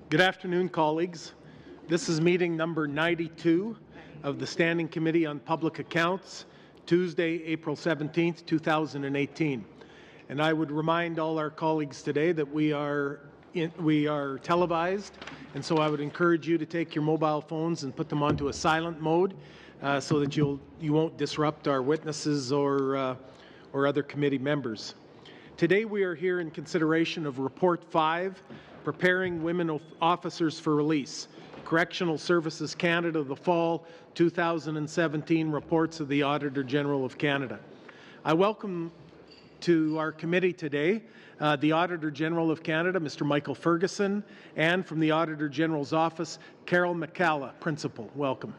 Good afternoon, colleagues. This is meeting number 92 of the Standing Committee on Public Accounts, Tuesday, April 17th, 2018. And I would remind all our colleagues today that we are televised, and so I would encourage you to take your mobile phones and put them onto a silent mode so that you won't disrupt our witnesses or other committee members. Today we are here in consideration of Report 5, Preparing Women Officers for Release, Correctional Services Canada, the Fall 2017 Reports of the Auditor General of Canada. I welcome to our committee today the Auditor General of Canada, Mr. Michael Ferguson, and from the Auditor General's Office, Carol McCalla, Principal. Welcome.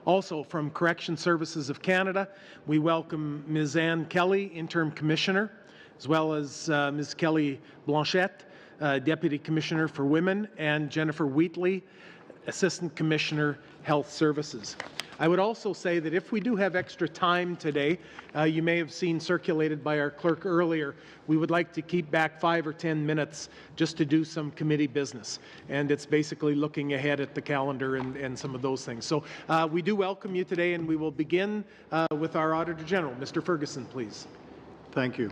Also from Correction Services of Canada, we welcome Ms. Anne Kelly, Interim Commissioner, as well as Ms. Kelly Blanchette, Deputy Commissioner for Women, and Jennifer Wheatley, Assistant Commissioner, Health Services. I would also say that if we do have extra time today, you may have seen circulated by our clerk earlier, we would like to keep back 5 or 10 minutes just to do some committee business. And it's basically looking ahead at the calendar and some of those things. So we do welcome you today, and we will begin with our Auditor General. Mr. Ferguson, please. Thank you.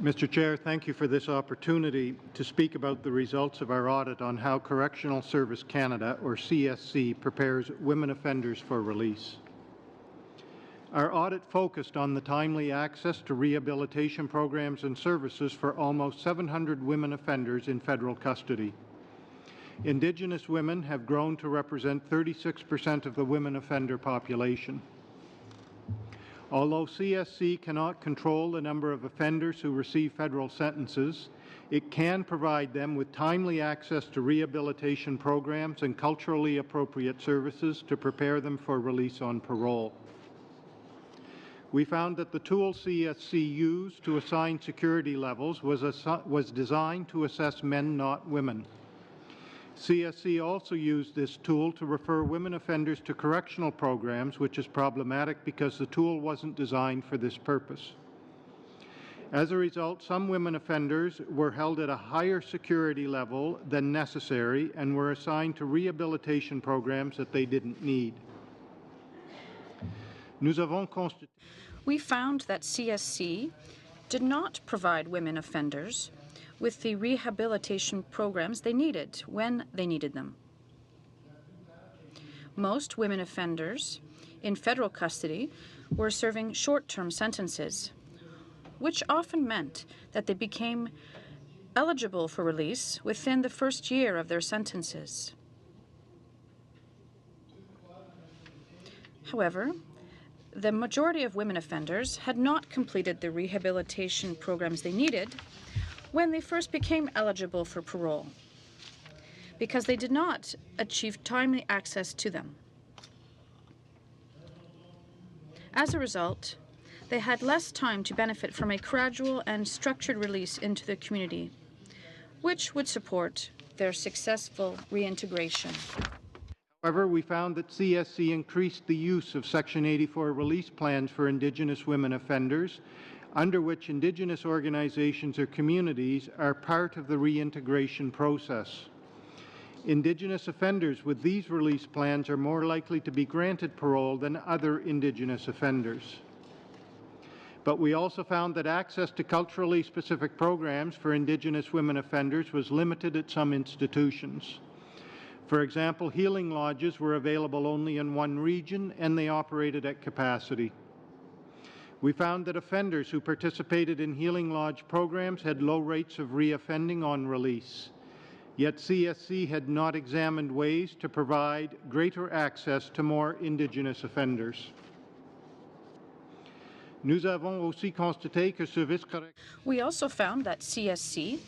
Mr. Chair, thank you for this opportunity to speak about the results of our audit on how Correctional Service Canada, or CSC, prepares women offenders for release. Our audit focused on the timely access to rehabilitation programs and services for almost 700 women offenders in federal custody. Indigenous women have grown to represent 36% of the women offender population. Although CSC cannot control the number of offenders who receive federal sentences, it can provide them with timely access to rehabilitation programs and culturally appropriate services to prepare them for release on parole. We found that the tool CSC used to assign security levels was designed to assess men, not women. CSC also used this tool to refer women offenders to correctional programs, which is problematic because the tool wasn't designed for this purpose. As a result, some women offenders were held at a higher security level than necessary and were assigned to rehabilitation programs that they didn't need. We found that CSC did not provide women offenders with the rehabilitation programs they needed when they needed them. Most women offenders in federal custody were serving short-term sentences, which often meant that they became eligible for release within the first year of their sentences. However, the majority of women offenders had not completed the rehabilitation programs they needed when they first became eligible for parole, because they did not achieve timely access to them. As a result, they had less time to benefit from a gradual and structured release into the community, which would support their successful reintegration. However, we found that CSC increased the use of Section 84 release plans for Indigenous women offenders, under which Indigenous organizations or communities are part of the reintegration process. Indigenous offenders with these release plans are more likely to be granted parole than other Indigenous offenders. But we also found that access to culturally specific programs for Indigenous women offenders was limited at some institutions. For example, healing lodges were available only in one region and they operated at capacity. We found that offenders who participated in Healing Lodge programs had low rates of reoffending on release. Yet CSC had not examined ways to provide greater access to more Indigenous offenders. We also found that CSC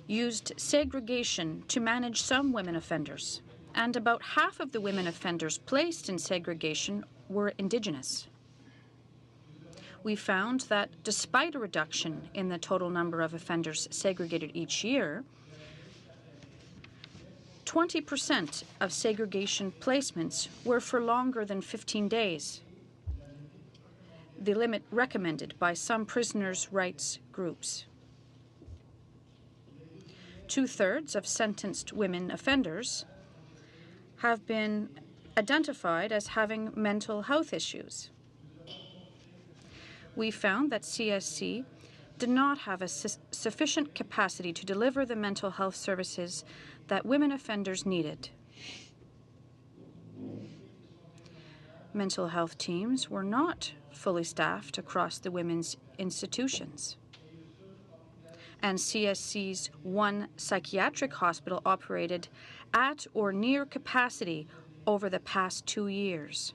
used segregation to manage some women offenders, and about half of the women offenders placed in segregation were Indigenous. We found that despite a reduction in the total number of offenders segregated each year, 20% of segregation placements were for longer than 15 days, the limit recommended by some prisoners' rights groups. 2/3 of sentenced women offenders have been identified as having mental health issues. We found that CSC did not have a sufficient capacity to deliver the mental health services that women offenders needed. Mental health teams were not fully staffed across the women's institutions. And CSC's one psychiatric hospital operated at or near capacity over the past 2 years.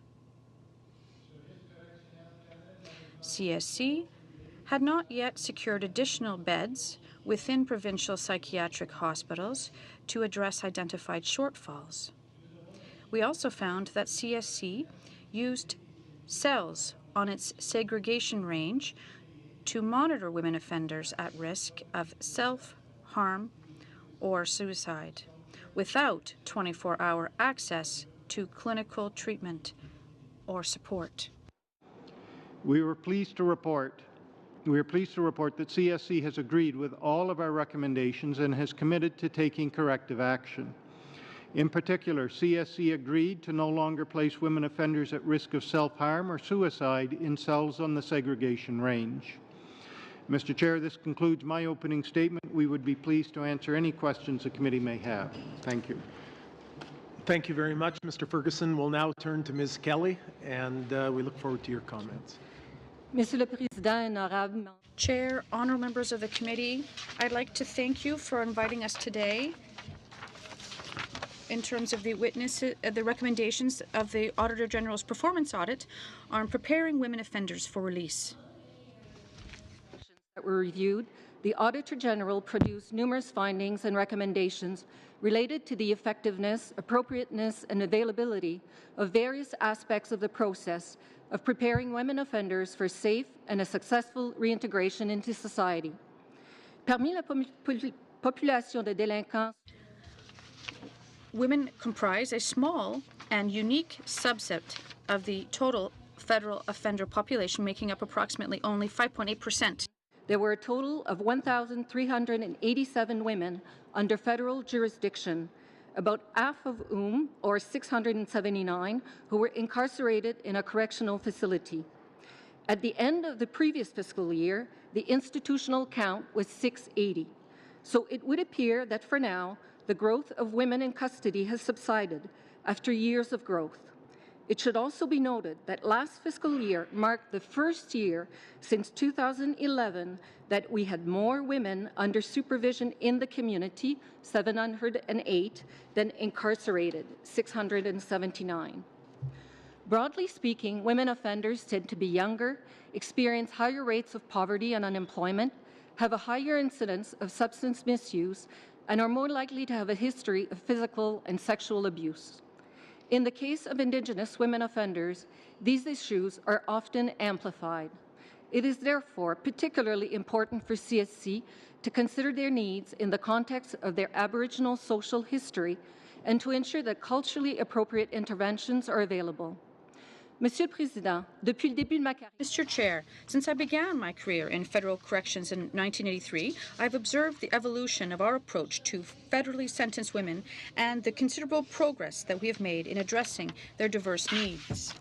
CSC had not yet secured additional beds within provincial psychiatric hospitals to address identified shortfalls. We also found that CSC used cells on its segregation range to monitor women offenders at risk of self-harm or suicide without 24-hour access to clinical treatment or support. We are pleased to report that CSC has agreed with all of our recommendations and has committed to taking corrective action. In particular, CSC agreed to no longer place women offenders at risk of self-harm or suicide in cells on the segregation range. Mr. Chair, this concludes my opening statement. We would be pleased to answer any questions the committee may have. Thank you. Thank you very much, Mr. Ferguson. We'll now turn to Ms. Kelly, and we look forward to your comments. Monsieur le Président, honorable. Chair, honourable members of the committee, I'd like to thank you for inviting us today in terms of the recommendations of the Auditor General's performance audit on preparing women offenders for release. That were reviewed, the Auditor General produced numerous findings and recommendations related to the effectiveness, appropriateness, and availability of various aspects of the process of preparing women offenders for safe and a successful reintegration into society. Parmi la population de délinquants, women comprise a small and unique subset of the total federal offender population, making up approximately only 5.8%. There were a total of 1,387 women under federal jurisdiction, about half of whom, or 679, who were incarcerated in a correctional facility. At the end of the previous fiscal year, the institutional count was 680. So it would appear that for now, the growth of women in custody has subsided after years of growth. It should also be noted that last fiscal year marked the first year since 2011 that we had more women under supervision in the community, 708, than incarcerated, 679. Broadly speaking, women offenders tend to be younger, experience higher rates of poverty and unemployment, have a higher incidence of substance misuse, and are more likely to have a history of physical and sexual abuse. In the case of Indigenous women offenders, these issues are often amplified. It is therefore particularly important for CSC to consider their needs in the context of their Aboriginal social history and to ensure that culturally appropriate interventions are available. Monsieur le Président, depuis le début de ma carrière, Mr. Chair, since I began my career in federal corrections in 1983, I've observed the evolution of our approach to federally sentenced women and the considerable progress that we have made in addressing their diverse needs.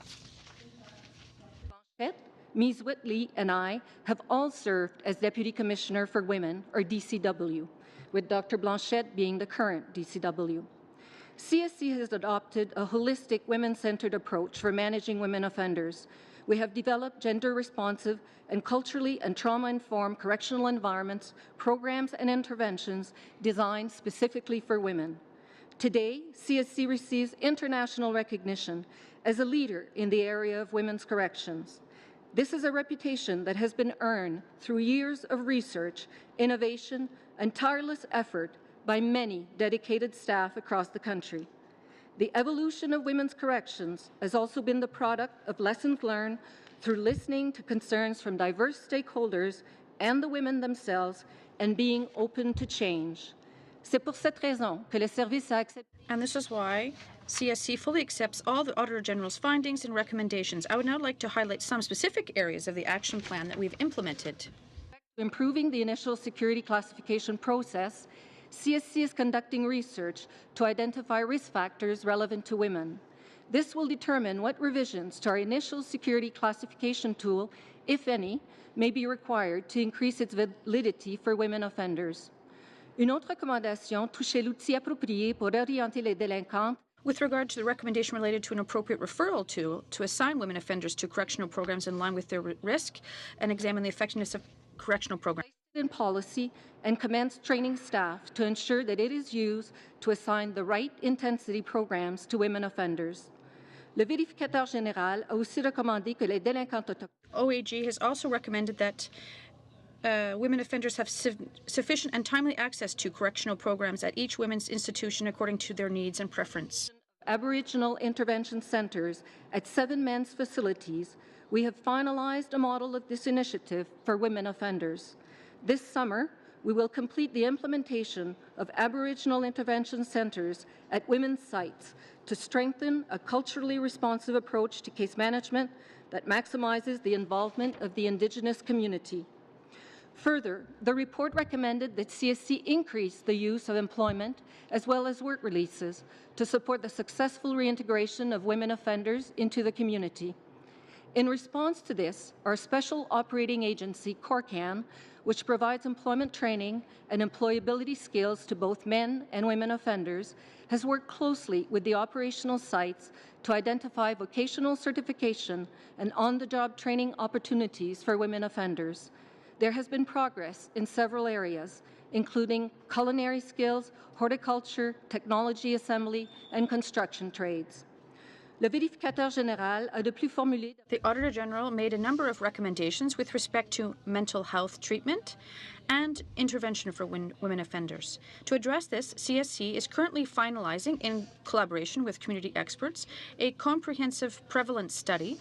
Ms. Whitley and I have all served as Deputy Commissioner for Women, or DCW, with Dr. Blanchette being the current DCW. CSC has adopted a holistic, women-centered approach for managing women offenders. We have developed gender-responsive and culturally and trauma-informed correctional environments, programs, and interventions designed specifically for women. Today, CSC receives international recognition as a leader in the area of women's corrections. This is a reputation that has been earned through years of research, innovation, and tireless effort by many dedicated staff across the country. The evolution of women's corrections has also been the product of lessons learned through listening to concerns from diverse stakeholders and the women themselves and being open to change. C'est pour cette raison que le service a accepté. And this is why CSC fully accepts all the Auditor General's findings and recommendations. I would now like to highlight some specific areas of the action plan that we've implemented. Improving the initial security classification process, CSC is conducting research to identify risk factors relevant to women. This will determine what revisions to our initial security classification tool, if any, may be required to increase its validity for women offenders. Une autre recommandation touchait l'outil approprié pour orienter les délinquantes. With regard to the recommendation related to an appropriate referral tool to assign women offenders to correctional programs in line with their risk and examine the effectiveness of correctional programs. In policy and commence training staff to ensure that it is used to assign the right intensity programs to women offenders. Le vérificateur général a aussi recommandé que les délinquantes autochtones. OAG has also recommended that women offenders have sufficient and timely access to correctional programs at each women's institution according to their needs and preference. Aboriginal intervention centres at 7 men's facilities, we have finalized a model of this initiative for women offenders. This summer, we will complete the implementation of Aboriginal intervention centres at women's sites to strengthen a culturally responsive approach to case management that maximizes the involvement of the Indigenous community. Further, the report recommended that CSC increase the use of employment as well as work releases to support the successful reintegration of women offenders into the community. In response to this, our Special Operating Agency, CORCAN, which provides employment training and employability skills to both men and women offenders, has worked closely with the operational sites to identify vocational certification and on-the-job training opportunities for women offenders. There has been progress in several areas, including culinary skills, horticulture, technology assembly, and construction trades. Le vérificateur général a de plus formulé. The Auditor General made a number of recommendations with respect to mental health treatment and intervention for women offenders. To address this, CSC is currently finalizing, in collaboration with community experts, a comprehensive prevalence study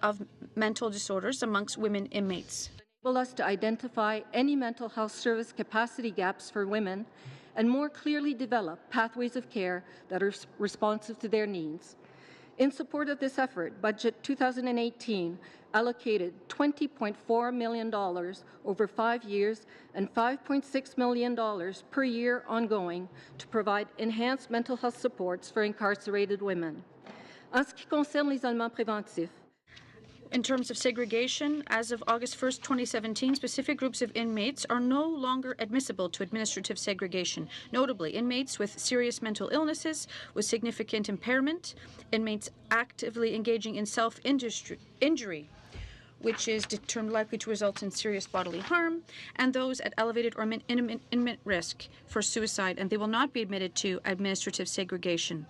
of mental disorders amongst women inmates. Enable us to identify any mental health service capacity gaps for women and more clearly develop pathways of care that are responsive to their needs. In support of this effort, Budget 2018 allocated $20.4 million over 5 years and $5.6 million per year ongoing to provide enhanced mental health supports for incarcerated women. En ce qui concerne l'isolement préventif, in terms of segregation, as of August 1st, 2017, specific groups of inmates are no longer admissible to administrative segregation, notably inmates with serious mental illnesses, with significant impairment, inmates actively engaging in self-injury, which is likely to result in serious bodily harm, and those at elevated or imminent risk for suicide, and they will not be admitted to administrative segregation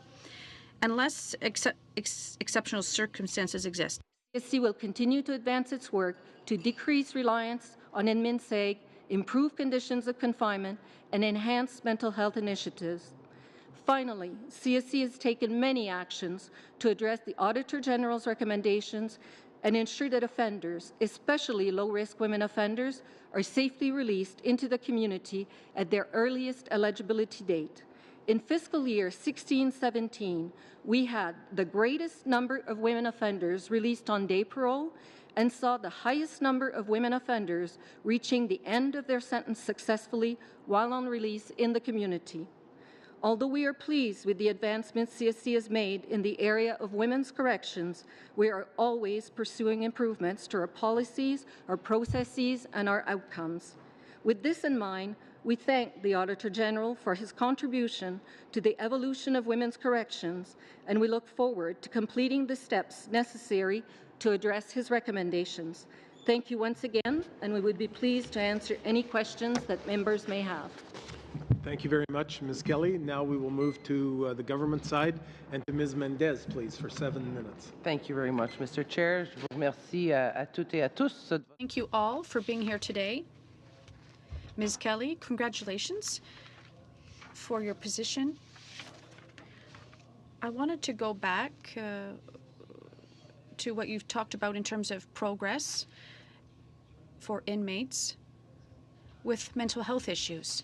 unless exceptional circumstances exist. CSC will continue to advance its work to decrease reliance on admin-seg, improve conditions of confinement, and enhance mental health initiatives. Finally, CSC has taken many actions to address the Auditor General's recommendations and ensure that offenders, especially low-risk women offenders, are safely released into the community at their earliest eligibility date. In fiscal year 16-17, we had the greatest number of women offenders released on day parole and saw the highest number of women offenders reaching the end of their sentence successfully while on release in the community. Although we are pleased with the advancements CSC has made in the area of women's corrections, we are always pursuing improvements to our policies, our processes, and our outcomes. With this in mind, we thank the Auditor General for his contribution to the evolution of women's corrections, and we look forward to completing the steps necessary to address his recommendations. Thank you once again, and we would be pleased to answer any questions that members may have. Thank you very much, Ms. Kelly. Now we will move to the government side and to Ms. Mendez, please, for 7 minutes. Thank you very much, Mr. Chair. Je vous remercie à toutes et à tous. Thank you all for being here today. Ms. Kelly, congratulations for your position. I wanted to go back to what you've talked about in terms of progress for inmates with mental health issues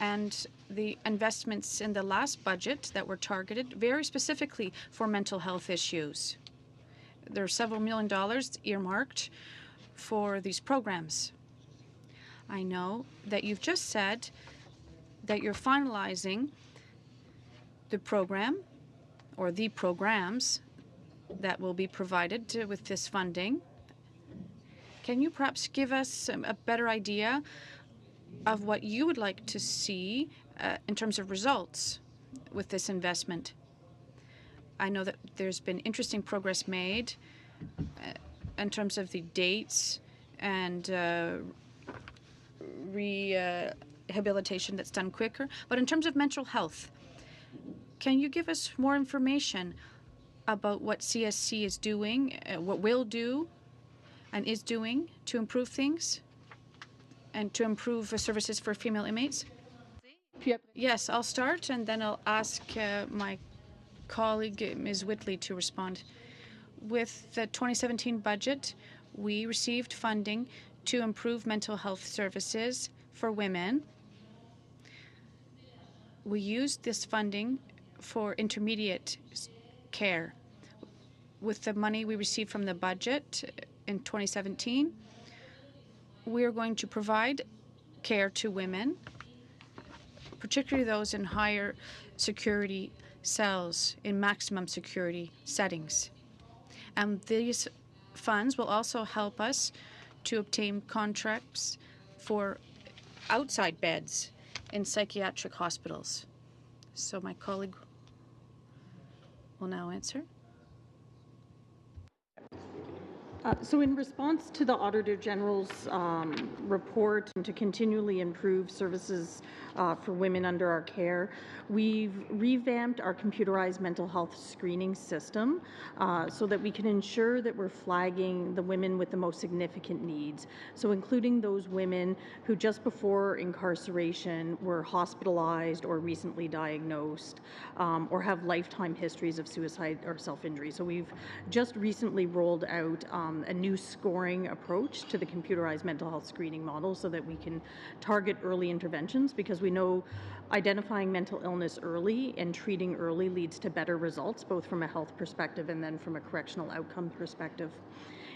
and the investments in the last budget that were targeted very specifically for mental health issues. There are several $1 million earmarked for these programs. I know that you've just said that you're finalizing the program or the programs that will be provided with this funding. Can you perhaps give us a better idea of what you would like to see in terms of results with this investment? I know that there's been interesting progress made in terms of the dates and rehabilitation that's done quicker. But in terms of mental health, can you give us more information about what CSC is doing, what will do and is doing to improve things and to improve services for female inmates? Yes, I'll start and then I'll ask my colleague, Ms. Whitley, to respond. With the 2017 budget, we received funding to improve mental health services for women. We used this funding for intermediate care. With the money we received from the budget in 2017, we are going to provide care to women, particularly those in higher security cells, in maximum security settings. And these funds will also help us to obtain contracts for outside beds in psychiatric hospitals. So my colleague will now answer. So in response to the Auditor General's report and to continually improve services for women under our care, we've revamped our computerized mental health screening system so that we can ensure that we're flagging the women with the most significant needs. So including those women who just before incarceration were hospitalized or recently diagnosed or have lifetime histories of suicide or self-injury. So we've just recently rolled out a new scoring approach to the computerized mental health screening model so that we can target early interventions, because we know identifying mental illness early and treating early leads to better results, both from a health perspective and then from a correctional outcome perspective.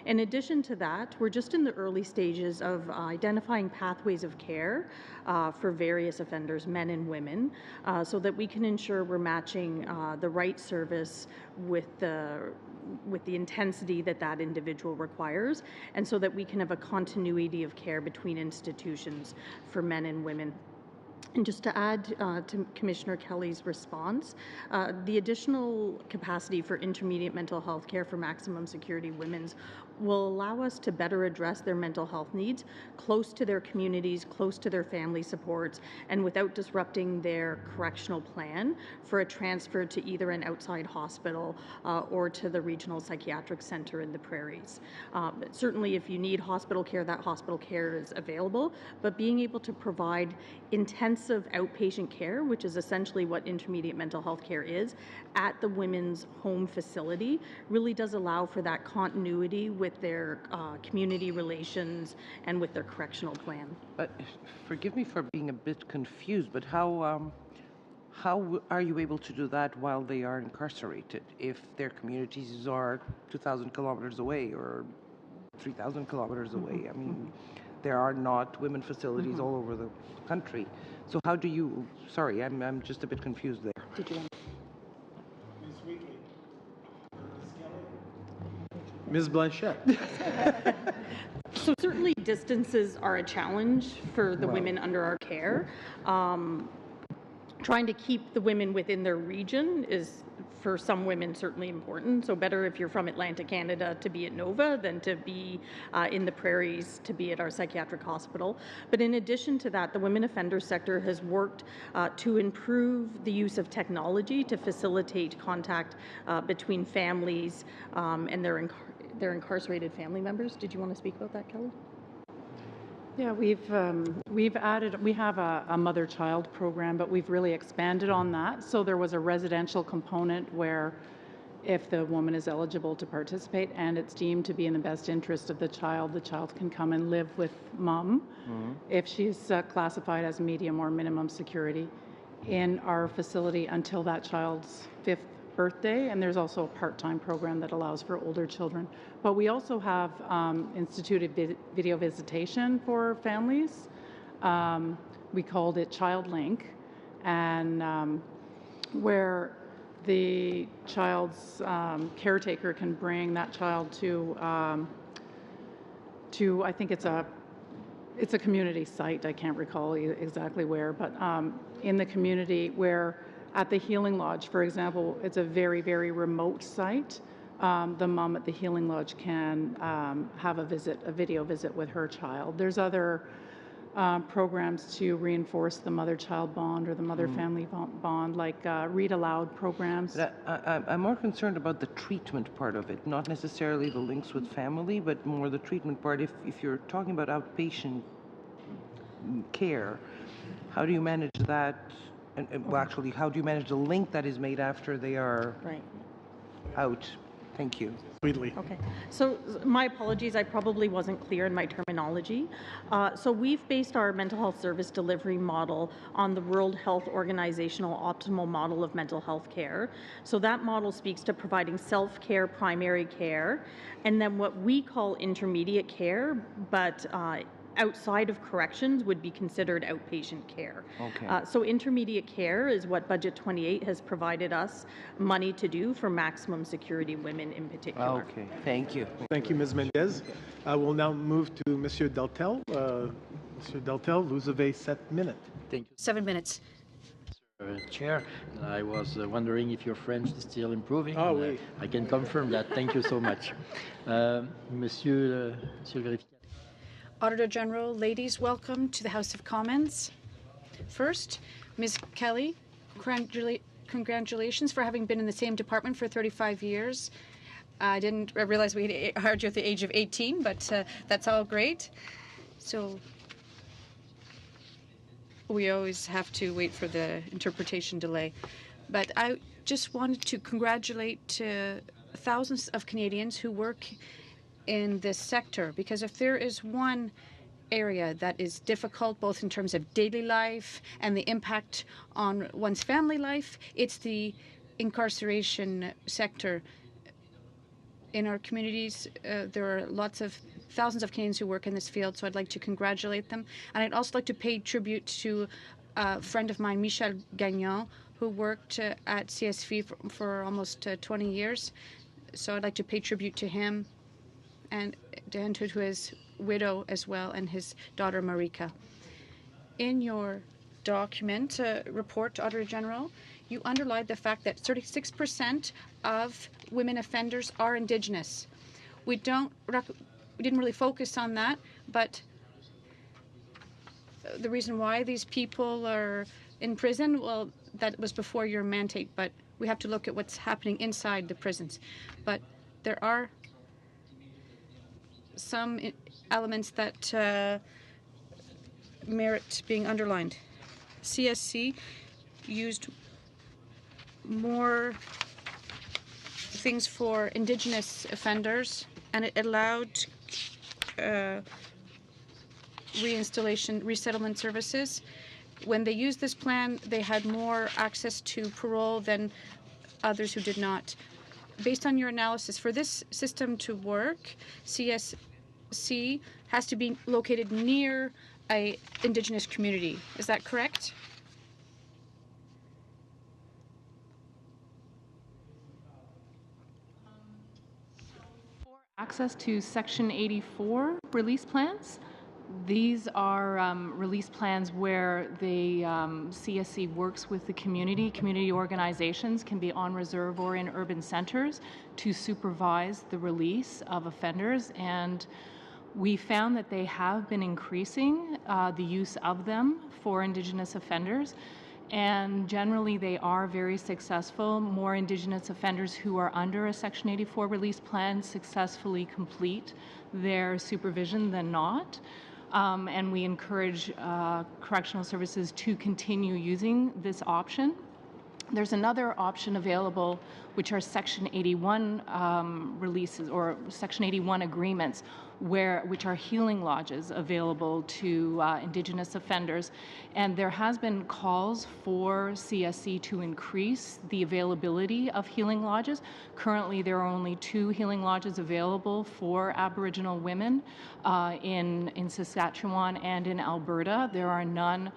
In addition to that, we're just in the early stages of identifying pathways of care for various offenders, men and women, so that we can ensure we're matching the right service with the intensity that individual requires, and so that we can have a continuity of care between institutions for men and women. And just to add to Commissioner Kelly's response, the additional capacity for intermediate mental health care for maximum security women's will allow us to better address their mental health needs close to their communities, close to their family supports, and without disrupting their correctional plan for a transfer to either an outside hospital or to the regional psychiatric centre in the prairies. Certainly if you need hospital care, that hospital care is available, but being able to provide intensive outpatient care, which is essentially what intermediate mental health care is, at the women's home facility really does allow for that continuity with their community relations and with their correctional plan. But forgive me for being a bit confused, but how are you able to do that while they are incarcerated if their communities are 2,000 kilometers away or 3,000 kilometers away? I mean, there are not women facilities all over the country. So how do you, sorry, I'm just a bit confused there. Did you want Ms. Blanchette. So certainly distances are a challenge for the women under our care. Trying to keep the women within their region is, for some women, certainly important. So better if you're from Atlantic Canada to be at Nova than to be in the prairies to be at our psychiatric hospital. But in addition to that, the women offender sector has worked to improve the use of technology to facilitate contact between families and their incarcerated family members. Did you want to speak about that, Kelly? Yeah, we have a mother-child program, but we've really expanded on that. So there was a residential component where if the woman is eligible to participate and it's deemed to be in the best interest of the child can come and live with mom if she's classified as medium or minimum security in our facility until that child's 5th birthday. And there's also a part-time program that allows for older children. But we also have instituted video visitation for families. We called it Child Link, and where the child's caretaker can bring that child to I think it's a community site. I can't recall exactly where, but in the community where at the Healing Lodge, for example, it's a very, very remote site. The mom at the Healing Lodge can have a video visit with her child. There's other programs to reinforce the mother-child bond or the mother-family bond, like read aloud programs. But I'm more concerned about the treatment part of it, not necessarily the links with family, but more the treatment part. If you're talking about outpatient care, how do you manage that? Well, actually, how do you manage the link that is made after they are out? Thank you. Wheatley. Okay. So my apologies, I probably wasn't clear in my terminology. So we've based our mental health service delivery model on the World Health Organizational optimal model of mental health care. So that model speaks to providing self-care, primary care, and then what we call intermediate care, but outside of corrections would be considered outpatient care. Okay. So intermediate care is what Budget 28 has provided us money to do for maximum security women in particular. Okay, thank you. Thank you, Ms. Mendez. We'll now move to Monsieur Deltel. Monsieur Deltel, vous avez 7 minutes. Thank you, 7 minutes. Chair. I was wondering if your French is still improving. Ah, oui. I can confirm that. Thank you so much. Monsieur le vérificateur. Auditor General, ladies, welcome to the House of Commons. First, Ms. Kelly, congratulations for having been in the same department for 35 years. I didn't realize we had hired you at the age of 18, but that's all great. So we always have to wait for the interpretation delay. But I just wanted to congratulate thousands of Canadians who work in this sector, because if there is one area that is difficult both in terms of daily life and the impact on one's family life, it's the incarceration sector. In our communities, there are thousands of Canadians who work in this field, so I'd like to congratulate them. And I'd also like to pay tribute to a friend of mine, Michel Gagnon, who worked at CSV for almost 20 years. So I'd like to pay tribute to him and to his widow as well, and his daughter Marika. In your document report, Auditor General, you underlined the fact that 36% of women offenders are Indigenous. We didn't really focus on that, but the reason why these people are in prison, well, that was before your mandate, but we have to look at what's happening inside the prisons. But there are some elements that merit being underlined. CSC used more things for Indigenous offenders, and it allowed resettlement services. When they used this plan, they had more access to parole than others who did not. Based on your analysis, for this system to work, CSC has to be located near an Indigenous community. Is that correct? Access to Section 84 release plans. These are release plans where the CSC works with the community. Community organizations can be on reserve or in urban centers to supervise the release of offenders, and we found that they have been increasing the use of them for Indigenous offenders, and generally they are very successful. More Indigenous offenders who are under a Section 84 release plan successfully complete their supervision than not. And we encourage correctional services to continue using this option. There's another option available, which are Section 81 releases or Section 81 agreements, which are healing lodges available to Indigenous offenders. And there has been calls for CSC to increase the availability of healing lodges. Currently, there are only 2 healing lodges available for Aboriginal women in Saskatchewan and in Alberta. There are none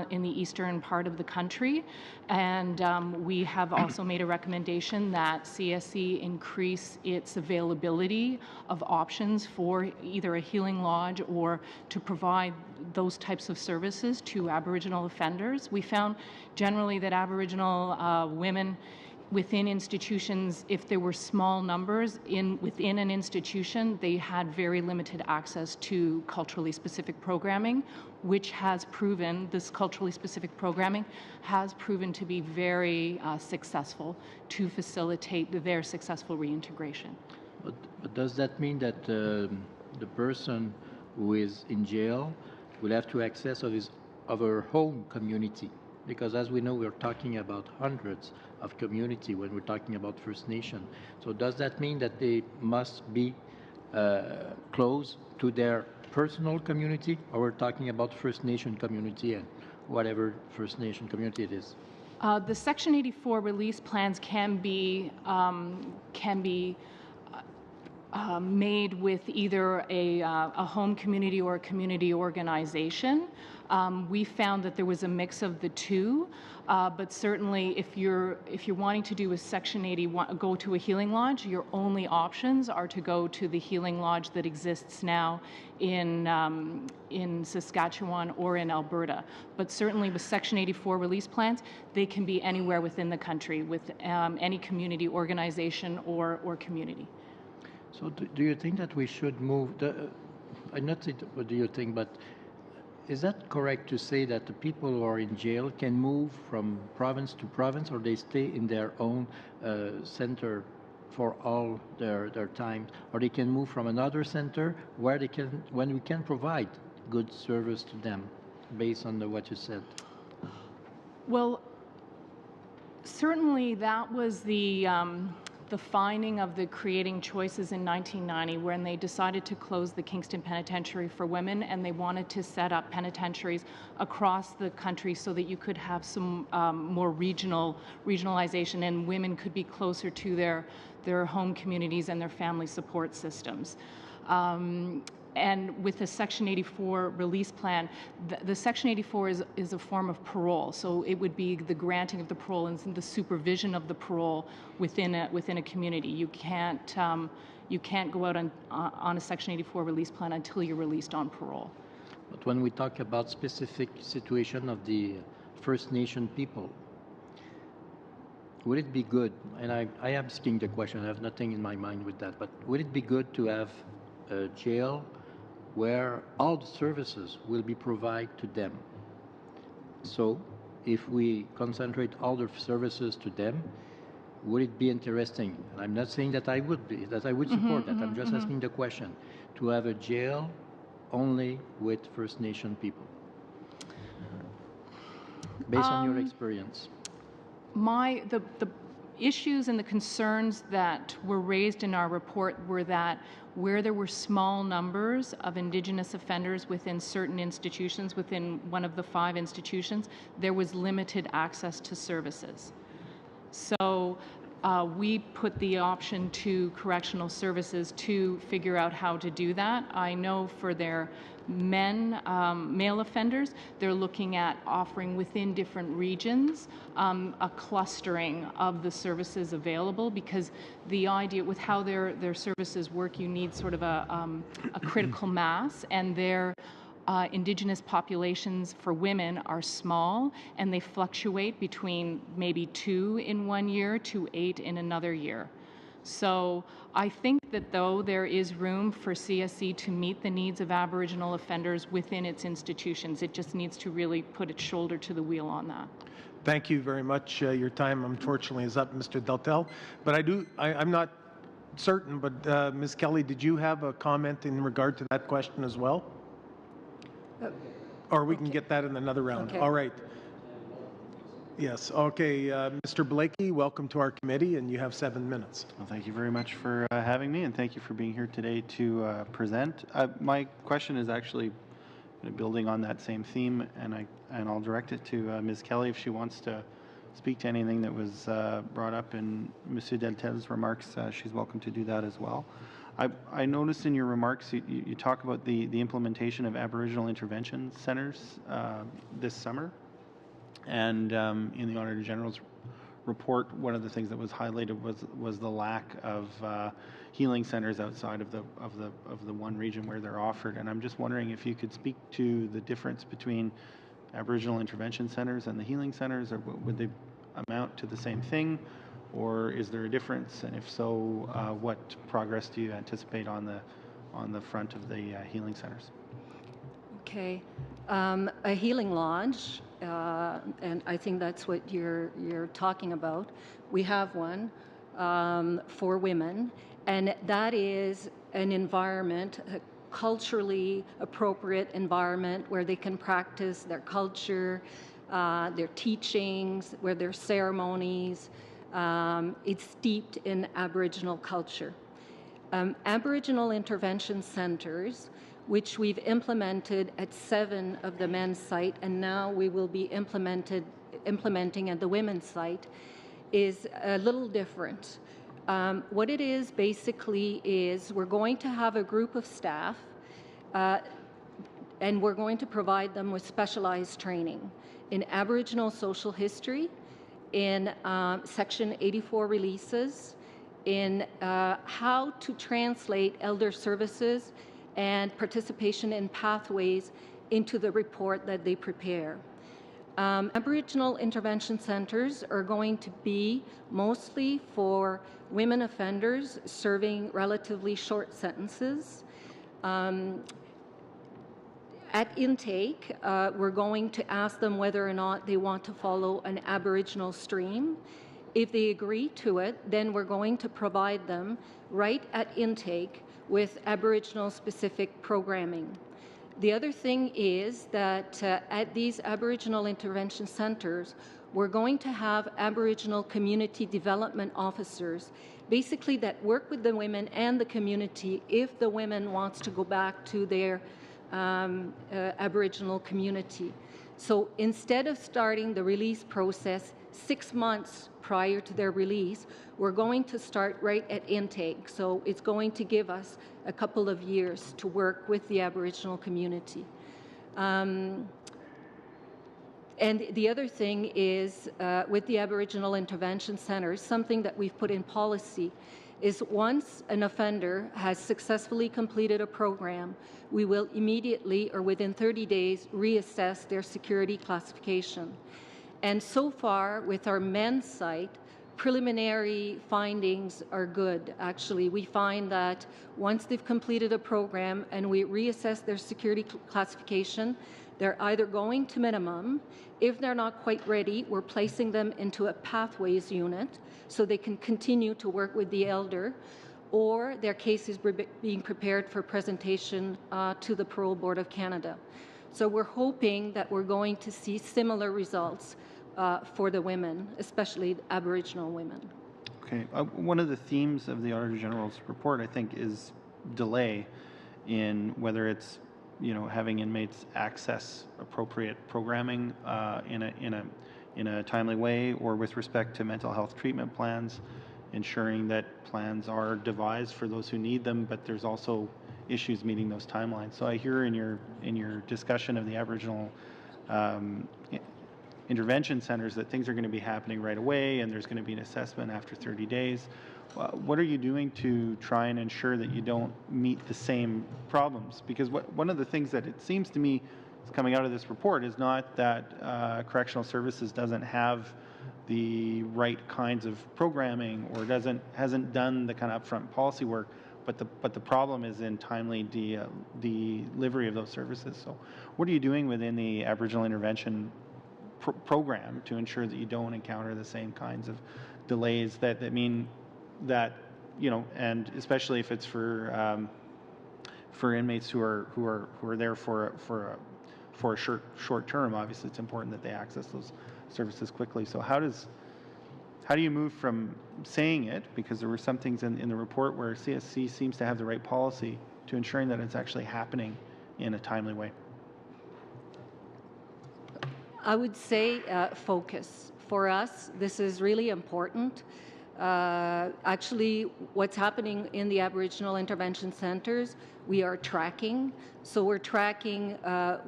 in the eastern part of the country. And we have also made a recommendation that CSC increase its availability of options for either a healing lodge or to provide those types of services to Aboriginal offenders. We found generally that Aboriginal women within institutions, if there were small numbers within an institution, they had very limited access to culturally specific programming, which has proven, this culturally specific programming has proven to be very successful to facilitate their successful reintegration. But does that mean that the person who is in jail will have to access of her home community? Because as we know, we're talking about hundreds of community when we're talking about First Nation. So does that mean that they must be close to their personal community, or we're talking about First Nation community and whatever First Nation community it is? The Section 84 release plans can be made with either a home community or a community organization. We found that there was a mix of the two, but certainly if you're wanting to do a Section 81, go to a healing lodge, your only options are to go to the healing lodge that exists now in Saskatchewan or in Alberta. But certainly with Section 84 release plans, they can be anywhere within the country with any community organization or community. So do you think that we should move, I'm not saying what do you think, but is that correct to say that the people who are in jail can move from province to province, or they stay in their own center for all their time, or they can move from another center when we can provide good service to them based on what you said? Well, certainly that was the finding of the Creating Choices in 1990, when they decided to close the Kingston Penitentiary for women, and they wanted to set up penitentiaries across the country so that you could have some more regionalization, and women could be closer to their home communities and their family support systems. And with the Section 84 release plan, the Section 84 is a form of parole. So it would be the granting of the parole and the supervision of the parole within a community. You can't go out on a Section 84 release plan until you're released on parole. But when we talk about specific situation of the First Nation people, would it be good, and I am asking the question, I have nothing in my mind with that, but would it be good to have a jail where all the services will be provided to them? So if we concentrate all the services to them, would it be interesting? And I'm not saying that I would support that. I'm just asking the question, to have a jail only with First Nation people, based on your experience. The issues and the concerns that were raised in our report were that where there were small numbers of Indigenous offenders within certain institutions, within one of the 5 institutions, there was limited access to services. So we put the option to correctional services to figure out how to do that. I know for their male offenders, they're looking at offering within different regions a clustering of the services available, because the idea with how their services work, you need sort of a critical mass, and their Indigenous populations for women are small, and they fluctuate between maybe 2 in one year to 8 in another year. So I think that though there is room for CSC to meet the needs of Aboriginal offenders within its institutions, it just needs to really put its shoulder to the wheel on that. Thank you very much. Your time, unfortunately, is up, Mr. Deltel. But I'm not certain, but Ms. Kelly, did you have a comment in regard to that question as well? Or we can get that in another round. Okay. All right. Yes. Okay. Mr. Blakey, welcome to our committee, and you have 7 minutes. Well, thank you very much for having me, and thank you for being here today to present. My question is actually building on that same theme, and I'll direct it to Ms. Kelly if she wants to speak to anything that was brought up in Monsieur Deltel's remarks. She's welcome to do that as well. I noticed in your remarks you talk about the implementation of Aboriginal intervention centers this summer. And in the Auditor General's report, one of the things that was highlighted was the lack of healing centers outside of the one region where they're offered. And I'm just wondering if you could speak to the difference between Aboriginal intervention centers and the healing centers, or would they amount to the same thing, or is there a difference? And if so, what progress do you anticipate on the front of the healing centers? Okay. A healing lodge, and I think that's what you're talking about. We have one for women, and that is an environment, a culturally appropriate environment where they can practice their culture, their teachings, where their ceremonies. It's steeped in Aboriginal culture. Aboriginal intervention centers, which we've implemented at 7 of the men's site, and now we will be implementing at the women's site, is a little different. What it is basically is we're going to have a group of staff, and we're going to provide them with specialized training in Aboriginal social history, in Section 84 releases, in how to translate elder services and participation in pathways into the report that they prepare. Aboriginal intervention centres are going to be mostly for women offenders serving relatively short sentences. At intake, we're going to ask them whether or not they want to follow an Aboriginal stream. If they agree to it, then we're going to provide them right at intake with Aboriginal-specific programming. The other thing is that at these Aboriginal intervention centres, we're going to have Aboriginal community development officers, basically that work with the women and the community if the women wants to go back to their Aboriginal community. So instead of starting the release process 6 months prior to their release, we're going to start right at intake. So it's going to give us a couple of years to work with the Aboriginal community. And the other thing is, with the Aboriginal intervention centres, something that we've put in policy is once an offender has successfully completed a program, we will immediately or within 30 days reassess their security classification. And so far, with our men's site, preliminary findings are good. Actually, we find that once they've completed a program and we reassess their security classification, they're either going to minimum. If they're not quite ready, we're placing them into a pathways unit so they can continue to work with the elder, or their case is being prepared for presentation to the Parole Board of Canada. So we're hoping that we're going to see similar results for the women, especially Aboriginal women. Okay. One of the themes of the Auditor General's report, I think, is delay in whether it's having inmates access appropriate programming in a timely way, or with respect to mental health treatment plans, ensuring that plans are devised for those who need them, but there's also issues meeting those timelines. So I hear in your discussion of the Aboriginal intervention centers that things are going to be happening right away, and there's going to be an assessment after 30 days. What are you doing to try and ensure that you don't meet the same problems? Because one of the things that it seems to me is coming out of this report is not that correctional services doesn't have the right kinds of programming or hasn't done the kind of upfront policy work, but the problem is in timely delivery of those services. So what are you doing within the Aboriginal intervention program to ensure that you don't encounter the same kinds of delays that mean that, and especially if it's for inmates who are there for a short term? Obviously, it's important that they access services quickly. So how do you move from saying it, because there were some things in the report where CSC seems to have the right policy, to ensuring that it's actually happening in a timely way? I would say focus. For us, this is really important. Actually, what's happening in the Aboriginal Intervention Centres, we are tracking. So we're tracking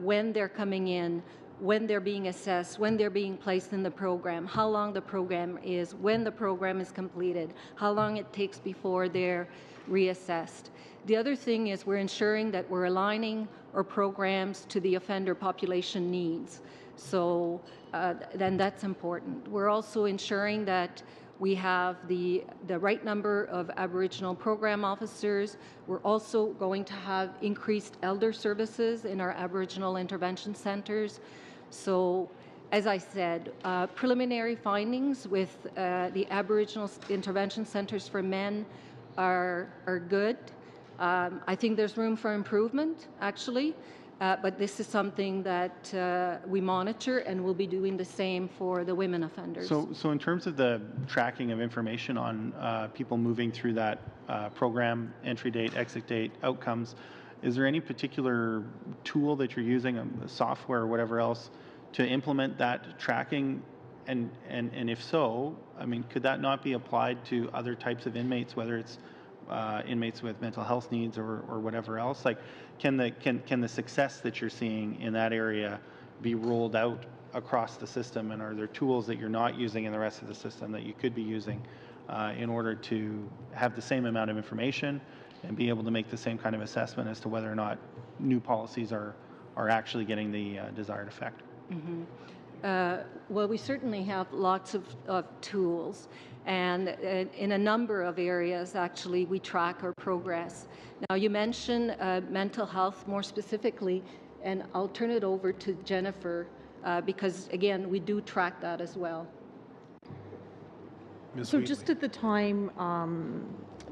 when they're coming in, when they're being assessed, when they're being placed in the program, how long the program is, when the program is completed, how long it takes before they're reassessed. The other thing is we're ensuring that we're aligning our programs to the offender population needs. So then that's important. We're also ensuring that we have the right number of Aboriginal program officers. We're also going to have increased elder services in our Aboriginal intervention centres. So, as I said, preliminary findings with the Aboriginal intervention centres for men are good. I think there's room for improvement, actually. But this is something that we monitor, and we'll be doing the same for the women offenders. So in terms of the tracking of information on people moving through that program, entry date, exit date, outcomes, is there any particular tool that you're using, software or whatever else, to implement that tracking? And if so, I mean, could that not be applied to other types of inmates, whether it's inmates with mental health needs or whatever else? Like, can the success that you're seeing in that area be rolled out across the system? And are there tools that you're not using in the rest of the system that you could be using in order to have the same amount of information and be able to make the same kind of assessment as to whether or not new policies are actually getting the desired effect? Mm-hmm. Well, we certainly have lots of tools, and in a number of areas, actually, we track our progress. Now, you mentioned mental health more specifically, and I'll turn it over to Jennifer because, again, we do track that as well. Ms. So Wheatley. just at the time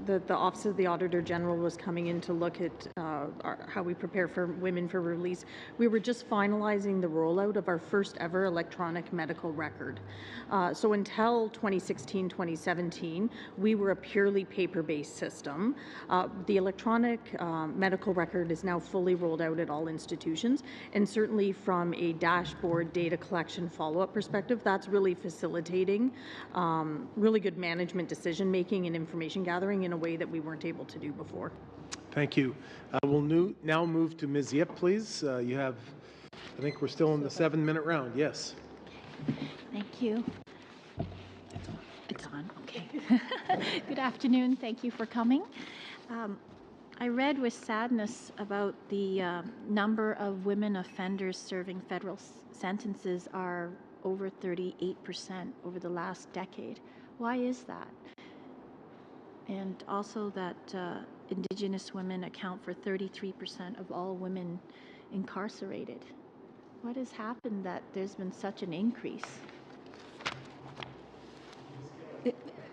the Office of the Auditor General was coming in to look at how we prepare for women for release, we were just finalizing the rollout of our first ever electronic medical record. So until 2016, 2017, we were a purely paper-based system. The electronic medical record is now fully rolled out at all institutions, and certainly from a dashboard data collection follow-up perspective, that's really facilitating really good management decision-making and information gathering in a way that we weren't able to do before. Thank you. We'll now move to Ms. Yip, please. You have, I think we're still in the 7-minute round. Yes. Thank you. It's on. Okay. Good afternoon. Thank you for coming. I read with sadness about the number of women offenders serving federal sentences are over 38% over the last decade. Why is that? And also that Indigenous women account for 33% of all women incarcerated. What has happened that there's been such an increase?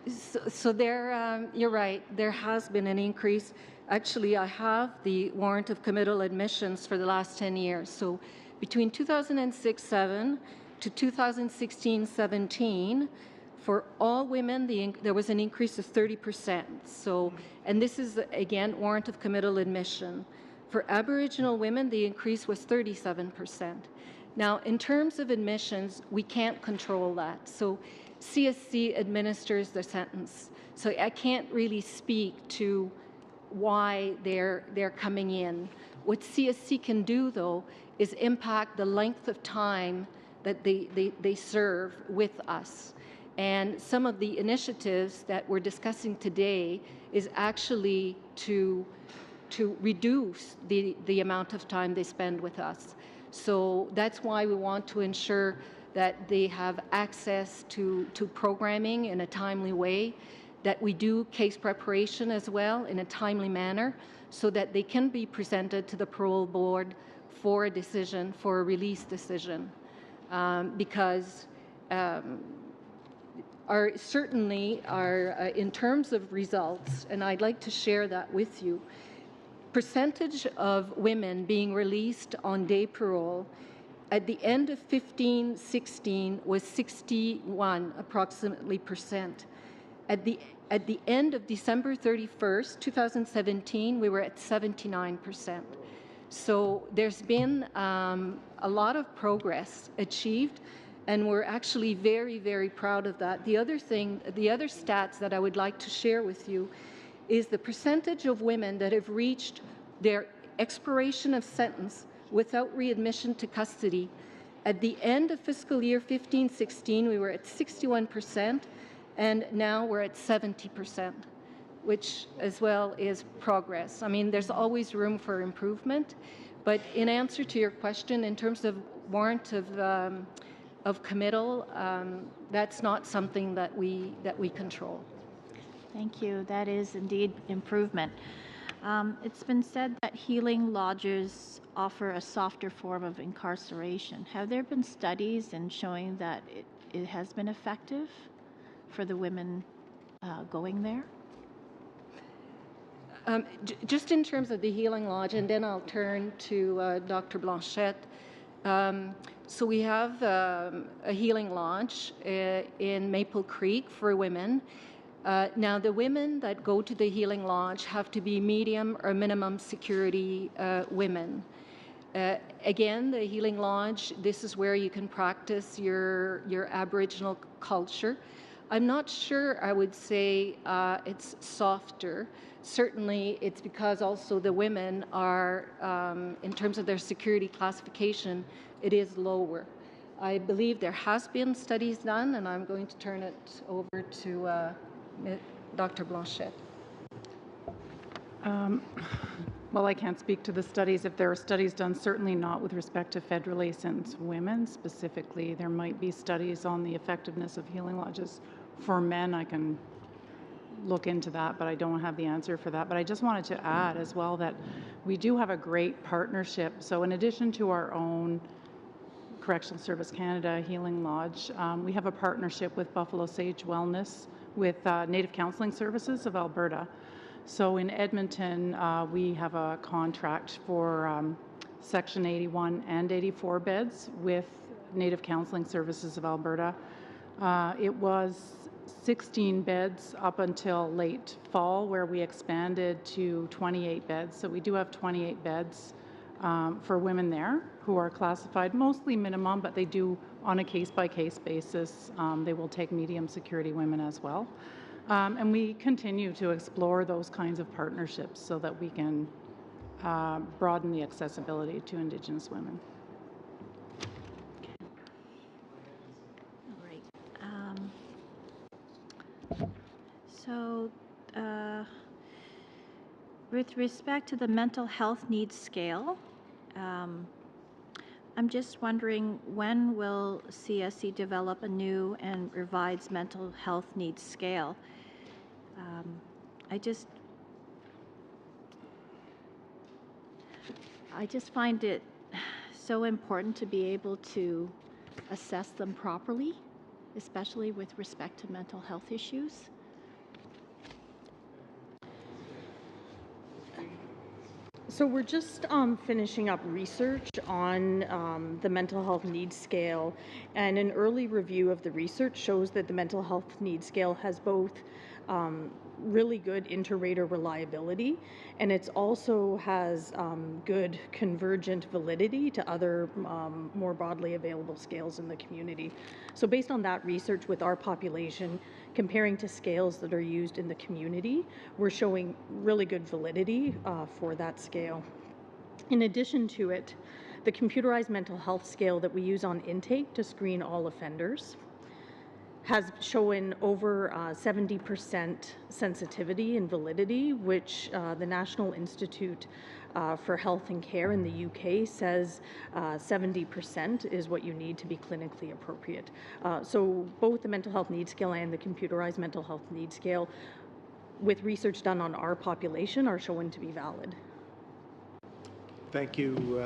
So there, you're right, there has been an increase. Actually, I have the warrant of committal admissions for the last 10 years. So between 2006-7 to 2016-17, for all women, there was an increase of 30%. So, and this is, again, warrant of committal admission. For Aboriginal women, the increase was 37%. Now, in terms of admissions, we can't control that. So CSC administers the sentence. So I can't really speak to why they're coming in. What CSC can do, though, is impact the length of time that they serve with us. And some of the initiatives that we're discussing today is actually to reduce the amount of time they spend with us. So that's why we want to ensure that they have access to programming in a timely way, that we do case preparation as well in a timely manner so that they can be presented to the parole board for a decision, for a release decision. Because certainly in terms of results, and I'd like to share that with you, percentage of women being released on day parole at the end of 15-16 was 61 approximately percent. At the end of December 31st, 2017, we were at 79%. So there's been a lot of progress achieved, and we're actually very, very proud of that. The other stats that I would like to share with you is the percentage of women that have reached their expiration of sentence without readmission to custody. At the end of fiscal year 15-16, we were at 61%, and now we're at 70%, which as well is progress. I mean, there's always room for improvement, but in answer to your question, in terms of warrant of committal, that's not something that we control. Thank you. That is indeed improvement. It's been said that healing lodges offer a softer form of incarceration. Have there been studies in showing that it has been effective for the women going there? Just in terms of the healing lodge, and then I'll turn to Dr. Blanchette. So we have a healing lodge in Maple Creek for women. Now, the women that go to the healing lodge have to be medium or minimum security women. Again, the healing lodge, this is where you can practice your Aboriginal culture. I'm not sure I would say it's softer. Certainly, it's because also the women are, in terms of their security classification, it is lower. I believe there has been studies done, and I'm going to turn it over to Dr. Blanchette. Well, I can't speak to the studies. If there are studies done, certainly not with respect to federally sentenced women specifically. There might be studies on the effectiveness of healing lodges for men. I can look into that, but I don't have the answer for that. But I just wanted to add as well that we do have a great partnership. So in addition to our own Correctional Service Canada Healing Lodge, we have a partnership with Buffalo Sage Wellness with Native Counselling Services of Alberta. So in Edmonton, we have a contract for Section 81 and 84 beds with Native Counselling Services of Alberta. It was 16 beds up until late fall, where we expanded to 28 beds. So we do have 28 beds for women there who are classified mostly minimum, but they do, on a case-by-case basis, they will take medium security women as well. And we continue to explore those kinds of partnerships so that we can broaden the accessibility to Indigenous women. All right. So with respect to the mental health needs scale, I'm just wondering, when will CSC develop a new and revised mental health needs scale? I just find it so important to be able to assess them properly, especially with respect to mental health issues. So we're just finishing up research on the mental health needs scale, and an early review of the research shows that the mental health needs scale has both really good inter-rater reliability, and it also has good convergent validity to other more broadly available scales in the community. So based on that research with our population, comparing to scales that are used in the community, we're showing really good validity for that scale. In addition to it, the computerized mental health scale that we use on intake to screen all offenders has shown over 70% sensitivity and validity, which the National Institute for Health and Care in the UK says 70% is what you need to be clinically appropriate. So both the mental health needs scale and the computerized mental health needs scale, with research done on our population, are shown to be valid. Thank you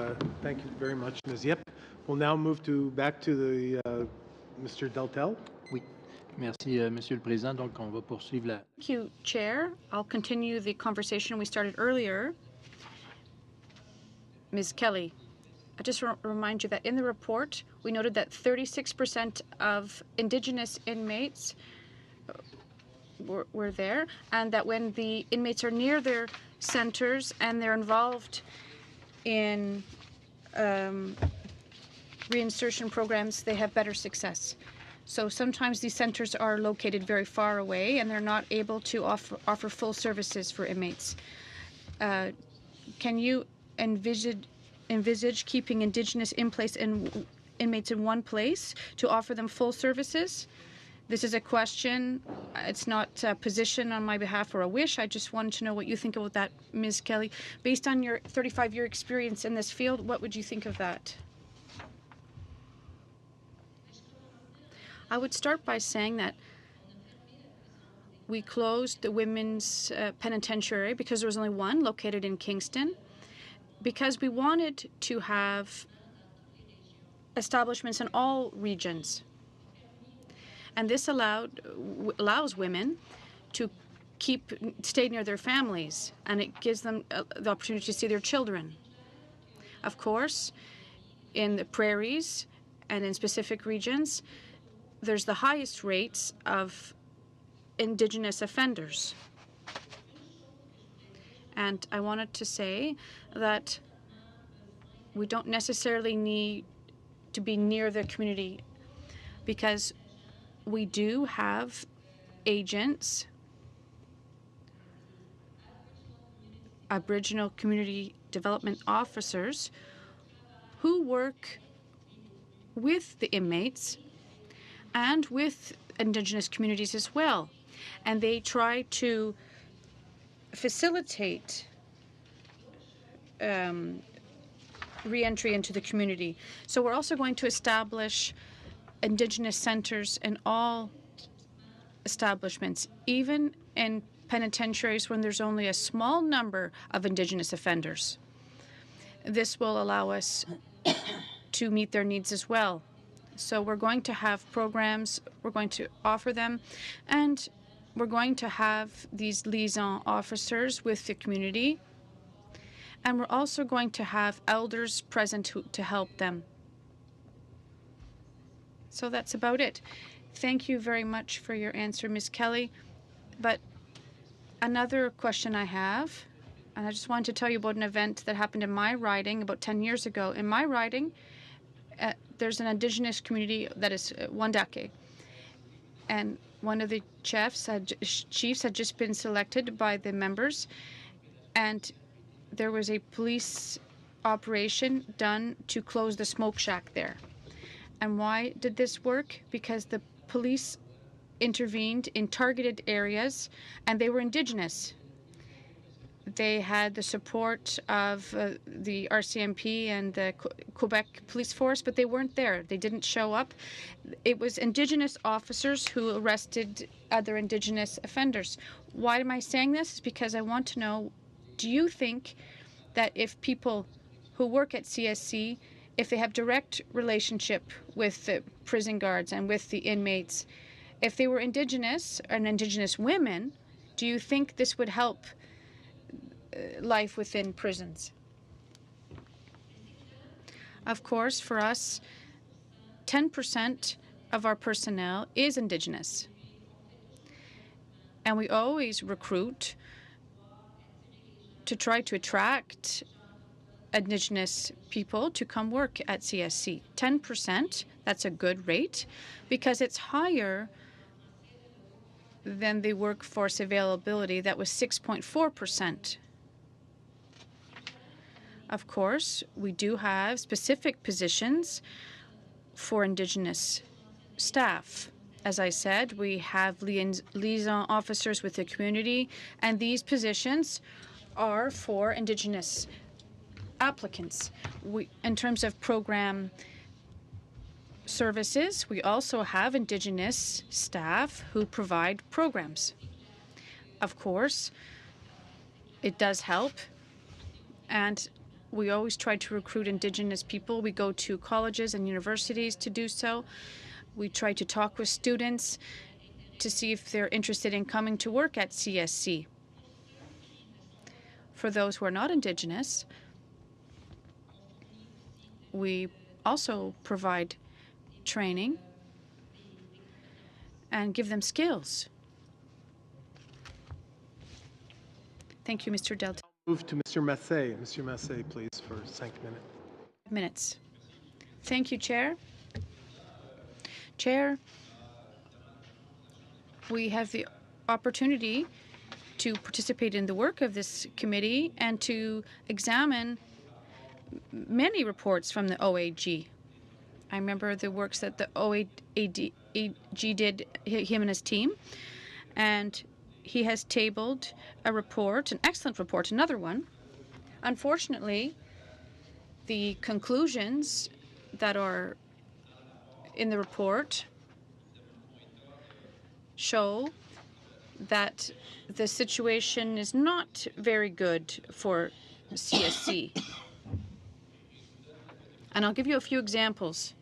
very much, Ms. Yip. We'll now move back to the Mr. Deltel. Oui. Merci, Monsieur le Président. Donc, on va poursuivre la... Thank you, Chair. I'll continue the conversation we started earlier. Ms. Kelly, I just remind you that in the report, we noted that 36% of Indigenous inmates were there, and that when the inmates are near their centres and they're involved in reinsertion programs, they have better success. So sometimes these centres are located very far away and they're not able to offer full services for inmates. Can you envisage keeping Indigenous inmates in one place to offer them full services? This is a question. It's not a position on my behalf or a wish. I just wanted to know what you think about that, Ms. Kelly. Based on your 35-year experience in this field, what would you think of that? I would start by saying that we closed the women's penitentiary because there was only one located in Kingston, because we wanted to have establishments in all regions. And this allows women to stay near their families, and it gives them the opportunity to see their children. Of course, in the prairies and in specific regions, there's the highest rates of Indigenous offenders. And I wanted to say that we don't necessarily need to be near the community, because we do have agents, Aboriginal community development officers, who work with the inmates and with Indigenous communities as well. And they try to facilitate re-entry into the community. So we're also going to establish Indigenous centres in all establishments, even in penitentiaries when there's only a small number of Indigenous offenders. This will allow us to meet their needs as well. So we're going to have programs, we're going to offer them, and we're going to have these liaison officers with the community, and we're also going to have elders present to help them. So that's about it. Thank you very much for your answer, Ms. Kelly. But another question I have, and I just wanted to tell you about an event that happened in my riding about 10 years ago. In my riding, there's an Indigenous community that is Wandake. And one of the chiefs had just been selected by the members, and there was a police operation done to close the smoke shack there. And why did this work? Because the police intervened in targeted areas, and they were Indigenous. They had the support of the RCMP and the Quebec Police Force, but they weren't there. They didn't show up. It was Indigenous officers who arrested other Indigenous offenders. Why am I saying this? It's because I want to know, do you think that if people who work at CSC, if they have direct relationship with the prison guards and with the inmates, if they were Indigenous and Indigenous women, do you think this would help life within prisons? Of course, for us, 10% of our personnel is Indigenous. And we always recruit to try to attract Indigenous people to come work at CSC. 10%, that's a good rate, because it's higher than the workforce availability that was 6.4%. Of course, we do have specific positions for Indigenous staff. As I said, we have liaison officers with the community, and these positions are for Indigenous applicants. In terms of program services, we also have Indigenous staff who provide programs. Of course, it does help, and we always try to recruit Indigenous people. We go to colleges and universities to do so. We try to talk with students to see if they're interested in coming to work at CSC. For those who are not Indigenous, we also provide training and give them skills. Thank you, Mr. Delta. Move to Mr. Massé. Mr. Massé, please, for 5 minutes. Thank you, Chair. Chair, we have the opportunity to participate in the work of this committee and to examine many reports from the OAG. I remember the works that the OAG did, him and his team, and he has tabled a report, an excellent report, another one. Unfortunately, the conclusions that are in the report show that the situation is not very good for CSC. And I'll give you a few examples.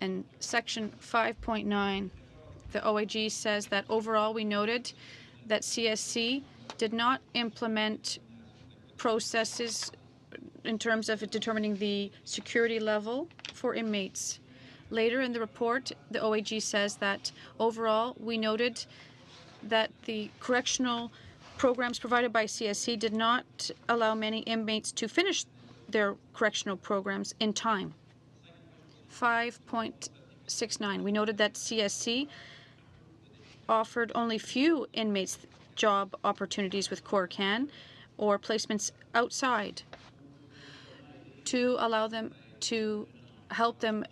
In section 5.9, the OAG says that overall we noted that CSC did not implement processes in terms of determining the security level for inmates. Later in the report, the OAG says that overall we noted that the correctional programs provided by CSC did not allow many inmates to finish their correctional programs in time. 5.69, we noted that CSC offered only few inmates job opportunities with CORCAN or placements outside to allow them to help them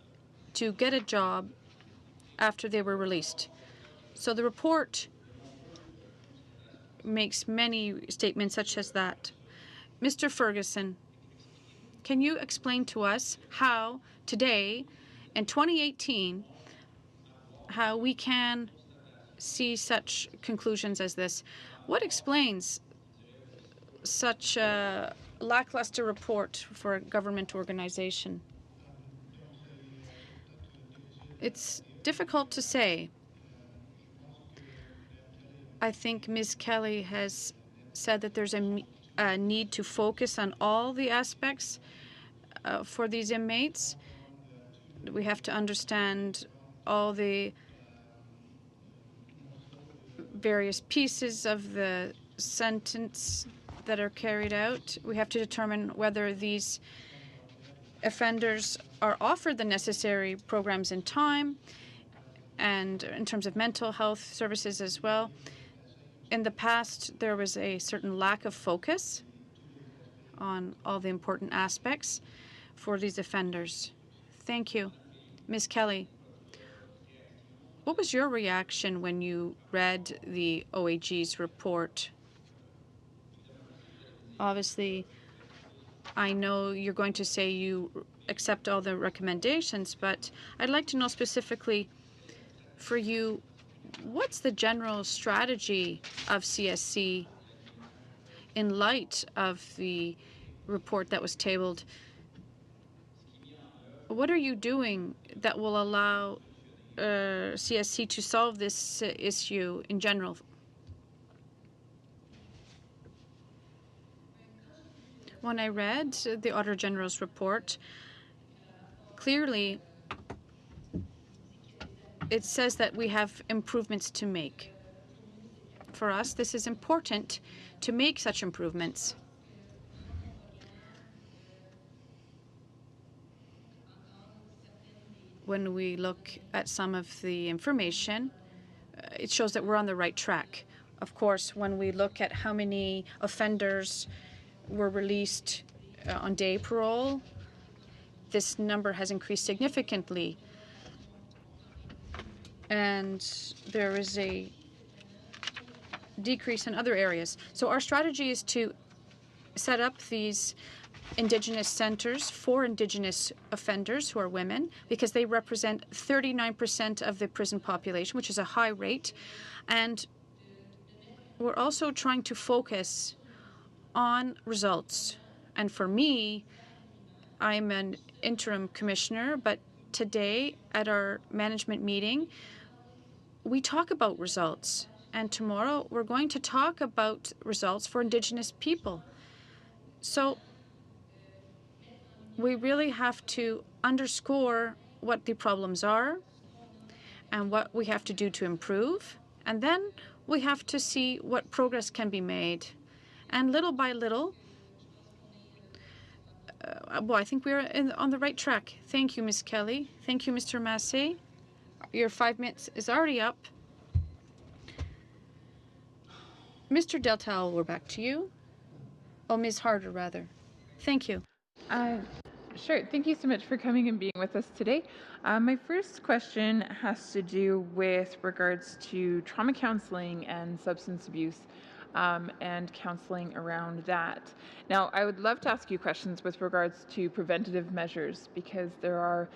to get a job after they were released. So the report makes many statements such as that. Mr. Ferguson, can you explain to us how today, in 2018, how we can see such conclusions as this? What explains such a lackluster report for a government organization? It's difficult to say. I think Ms. Kelly has said that there's a need to focus on all the aspects for these inmates. We have to understand all the various pieces of the sentence that are carried out. We have to determine whether these offenders are offered the necessary programs in time and in terms of mental health services as well. In the past, there was a certain lack of focus on all the important aspects for these offenders. Thank you. Ms. Kelly, what was your reaction when you read the OAG's report? Obviously, I know you're going to say you accept all the recommendations, but I'd like to know specifically for you, what's the general strategy of CSC in light of the report that was tabled? What are you doing that will allow CSC to solve this issue in general? When I read the Auditor General's report, clearly it says that we have improvements to make. For us, this is important to make such improvements. When we look at some of the information, it shows that we're on the right track. Of course, when we look at how many offenders were released on day parole, this number has increased significantly. And there is a decrease in other areas. So our strategy is to set up these Indigenous centers for Indigenous offenders who are women, because they represent 39% of the prison population, which is a high rate. And we're also trying to focus on results. And for me, I'm an interim commissioner, but today at our management meeting, we talk about results. And tomorrow, we're going to talk about results for Indigenous people. So we really have to underscore what the problems are and what we have to do to improve. And then we have to see what progress can be made. And little by little, I think we're on the right track. Thank you, Ms. Kelly. Thank you, Mr. Massé. Your 5 minutes is already up. Mr. Deltal, we're back to you. Oh, Ms. Harder, rather. Thank you. Sure. Thank you so much for coming and being with us today. My first question has to do with regards to trauma counseling and substance abuse and counseling around that. Now, I would love to ask you questions with regards to preventative measures because there are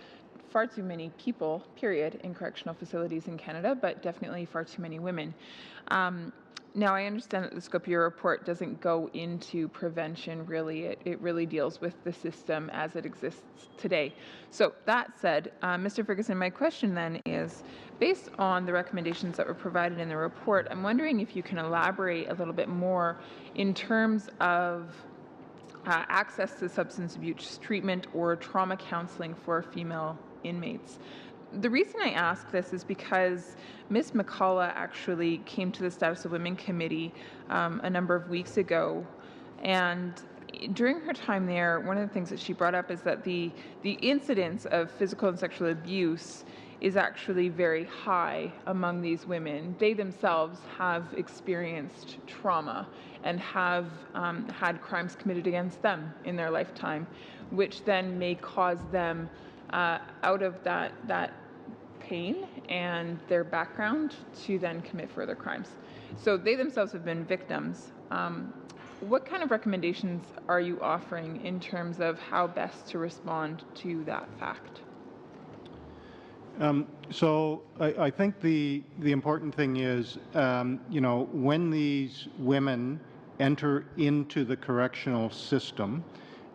far too many people, period, in correctional facilities in Canada, but definitely far too many women. Now, I understand that the scope of your report doesn't go into prevention, really. It really deals with the system as it exists today. So that said, Mr. Ferguson, my question then is, based on the recommendations that were provided in the report, I'm wondering if you can elaborate a little bit more in terms of access to substance abuse treatment or trauma counseling for female inmates. The reason I ask this is because Ms. McCullough actually came to the Status of Women Committee a number of weeks ago, and during her time there, one of the things that she brought up is that the incidence of physical and sexual abuse is actually very high among these women. They themselves have experienced trauma and have had crimes committed against them in their lifetime, which then may cause them out of that pain and their background to then commit further crimes. So they themselves have been victims. What kind of recommendations are you offering in terms of how best to respond to that fact? So I think the important thing is, when these women enter into the correctional system,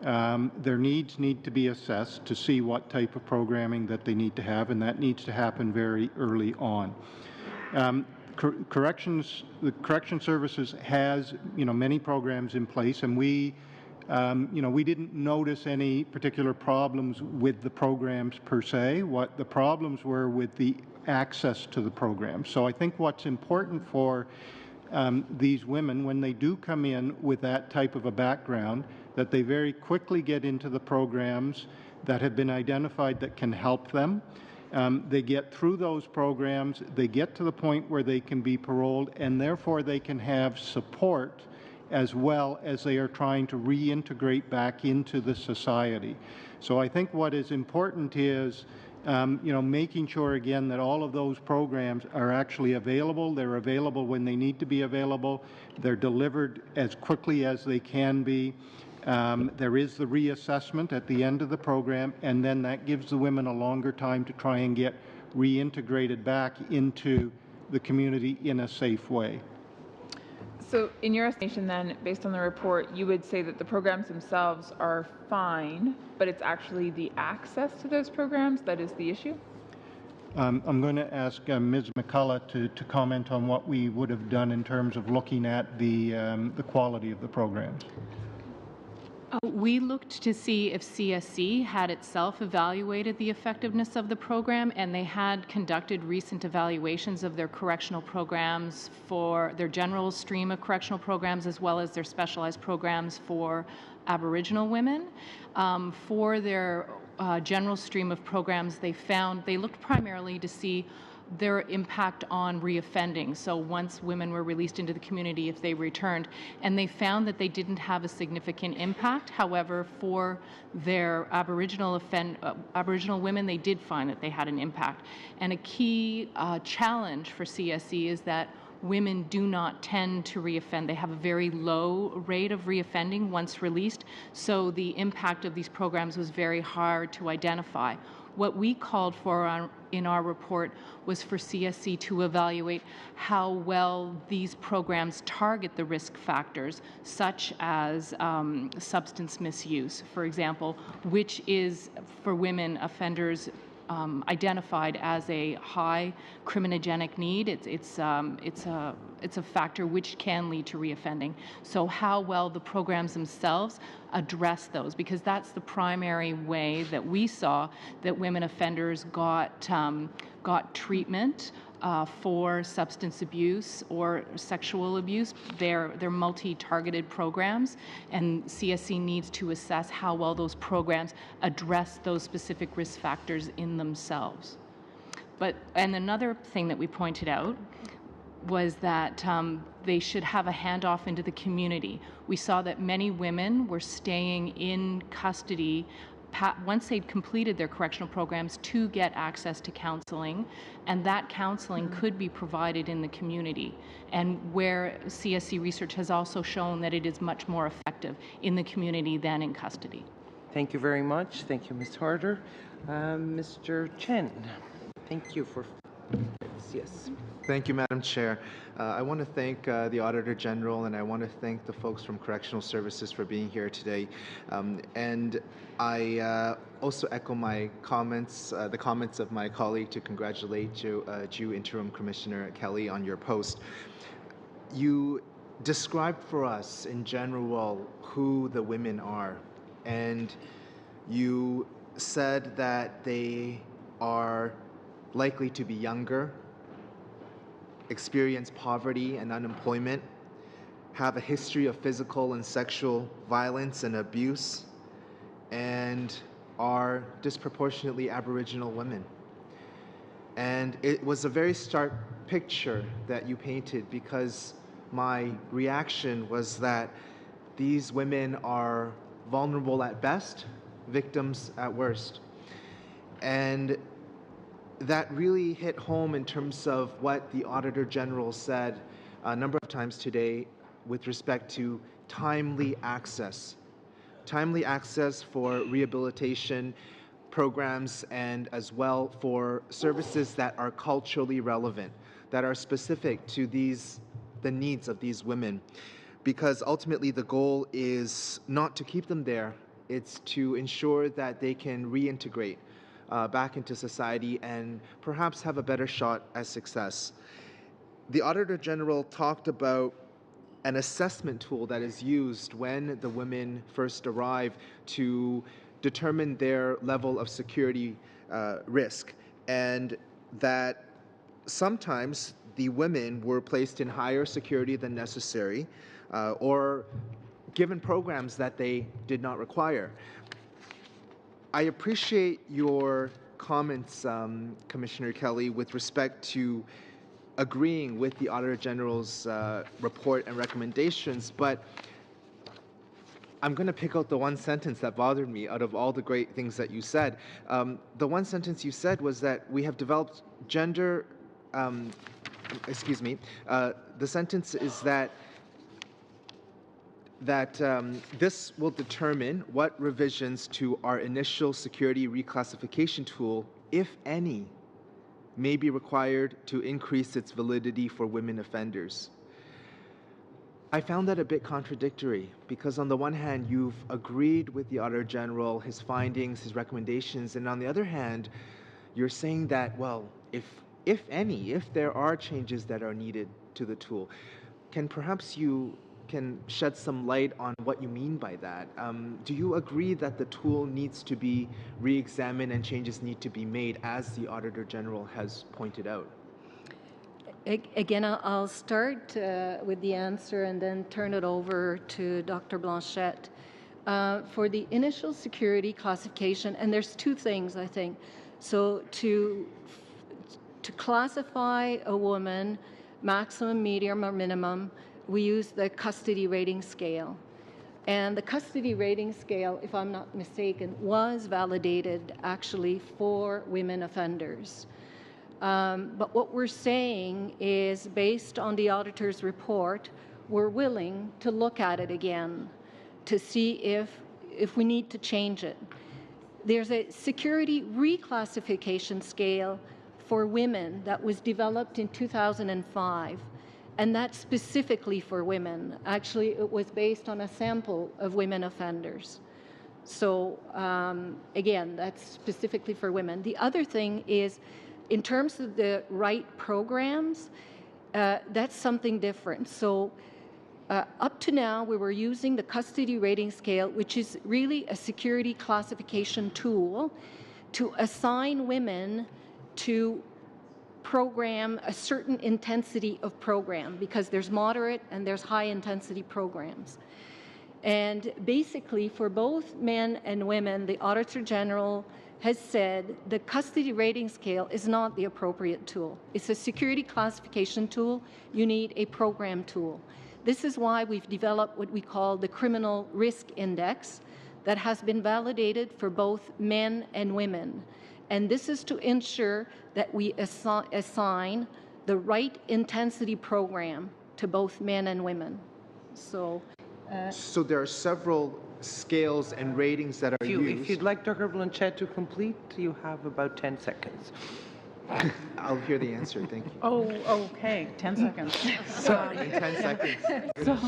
their needs need to be assessed to see what type of programming that they need to have, and that needs to happen very early on. The Correction Services has, many programs in place, and we didn't notice any particular problems with the programs per se. What the problems were with the access to the programs. So I think what's important for these women, when they do come in with that type of a background, that they very quickly get into the programs that have been identified that can help them. They get through those programs, they get to the point where they can be paroled, and therefore they can have support as well as they are trying to reintegrate back into the society. So I think what is important is making sure, again, that all of those programs are actually available. They're available when they need to be available. They're delivered as quickly as they can be. There is the reassessment at the end of the program, and then that gives the women a longer time to try and get reintegrated back into the community in a safe way. So in your estimation then, based on the report, you would say that the programs themselves are fine, but it's actually the access to those programs that is the issue? I'm going to ask Ms. McCullough to comment on what we would have done in terms of looking at the quality of the programs. We looked to see if CSC had itself evaluated the effectiveness of the program, and they had conducted recent evaluations of their correctional programs for their general stream of correctional programs as well as their specialized programs for Aboriginal women. For their general stream of programs, they looked primarily to see their impact on reoffending. So once women were released into the community, if they returned, and they found that they didn't have a significant impact. However, for their Aboriginal women, they did find that they had an impact. And a key challenge for CSE is that women do not tend to reoffend. They have a very low rate of reoffending once released, so the impact of these programs was very hard to identify. What we called for in our report was for CSC to evaluate how well these programs target the risk factors, such as substance misuse, for example, which is, for women offenders, identified as a high criminogenic need. It's a factor which can lead to reoffending. So how well the programs themselves address those, because that's the primary way that we saw that women offenders got treatment for substance abuse or sexual abuse. They're multi-targeted programs, and CSC needs to assess how well those programs address those specific risk factors in themselves. And another thing that we pointed out was that they should have a handoff into the community. We saw that many women were staying in custody once they'd completed their correctional programs to get access to counseling, and that counseling could be provided in the community, and where CSC research has also shown that it is much more effective in the community than in custody. Thank you very much. Thank you, Ms. Harder. Mr. Chen, thank you for... Yes. Thank you, Madam Chair. I want to thank the Auditor General, and I want to thank the folks from Correctional Services for being here today. And I also echo my comments, the comments of my colleague, to congratulate you, Interim Commissioner Kelly, on your post. You described for us in general who the women are, and you said that they are likely to be younger, experience poverty and unemployment, have a history of physical and sexual violence and abuse, and are disproportionately Aboriginal women. And it was a very stark picture that you painted, because my reaction was that these women are vulnerable at best, victims at worst. And that really hit home in terms of what the Auditor General said a number of times today with respect to timely access for rehabilitation programs, and as well for services that are culturally relevant, that are specific to the needs of these women. Because ultimately the goal is not to keep them there, it's to ensure that they can reintegrate back into society and perhaps have a better shot at success. The Auditor General talked about an assessment tool that is used when the women first arrive to determine their level of security risk, and that sometimes the women were placed in higher security than necessary or given programs that they did not require. I appreciate your comments, Commissioner Kelly, with respect to agreeing with the Auditor General's report and recommendations, but I'm going to pick out the one sentence that bothered me out of all the great things that you said. The one sentence you said was that we have developed gender, the sentence is that this will determine what revisions to our initial security reclassification tool, if any, may be required to increase its validity for women offenders. I found that a bit contradictory, because on the one hand, you've agreed with the Auditor General, his findings, his recommendations, and on the other hand, you're saying that, well, if there are changes that are needed to the tool, perhaps you can shed some light on what you mean by that. Do you agree that the tool needs to be re-examined and changes need to be made, as the Auditor General has pointed out? Again, I'll start with the answer and then turn it over to Dr. Blanchette. For the initial security classification, and there's two things, I think. So to classify a woman, maximum, medium, or minimum, we use the custody rating scale. And the custody rating scale, if I'm not mistaken, was validated actually for women offenders. But what we're saying is, based on the auditor's report, we're willing to look at it again to see if we need to change it. There's a security reclassification scale for women that was developed in 2005. And that's specifically for women. Actually, it was based on a sample of women offenders. So again, that's specifically for women. The other thing is, in terms of the right programs, that's something different. So up to now, we were using the custody rating scale, which is really a security classification tool to assign women to program a certain intensity of program, because there's moderate and there's high intensity programs. And basically, for both men and women, the Auditor General has said the custody rating scale is not the appropriate tool. It's a security classification tool. You need a program tool. This is why we've developed what we call the Criminal Risk Index that has been validated for both men and women. And this is to ensure that we assign the right intensity program to both men and women. So there are several scales and ratings that are used. If you'd like Dr. Blanchette to complete, you have about 10 seconds. I'll hear the answer, thank you. Oh, okay, 10 seconds. Sorry, in 10 seconds. So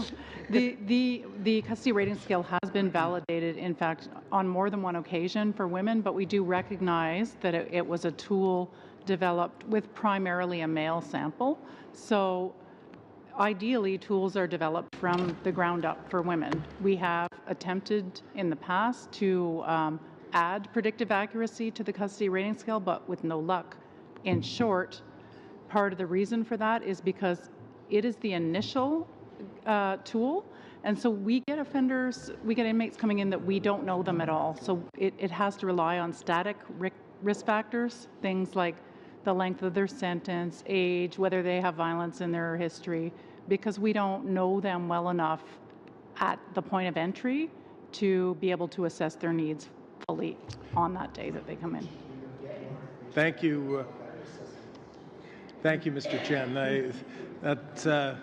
the custody rating scale has been validated, in fact, on more than one occasion for women, but we do recognize that it was a tool developed with primarily a male sample. So ideally, tools are developed from the ground up for women. We have attempted in the past to add predictive accuracy to the custody rating scale, but with no luck. In short, part of the reason for that is because it is the initial tool, and so we get inmates coming in that we don't know them at all. So it has to rely on static risk factors, things like the length of their sentence, age, whether they have violence in their history, because we don't know them well enough at the point of entry to be able to assess their needs fully on that day that they come in. Thank you. Thank you, Mr. Chen. It's a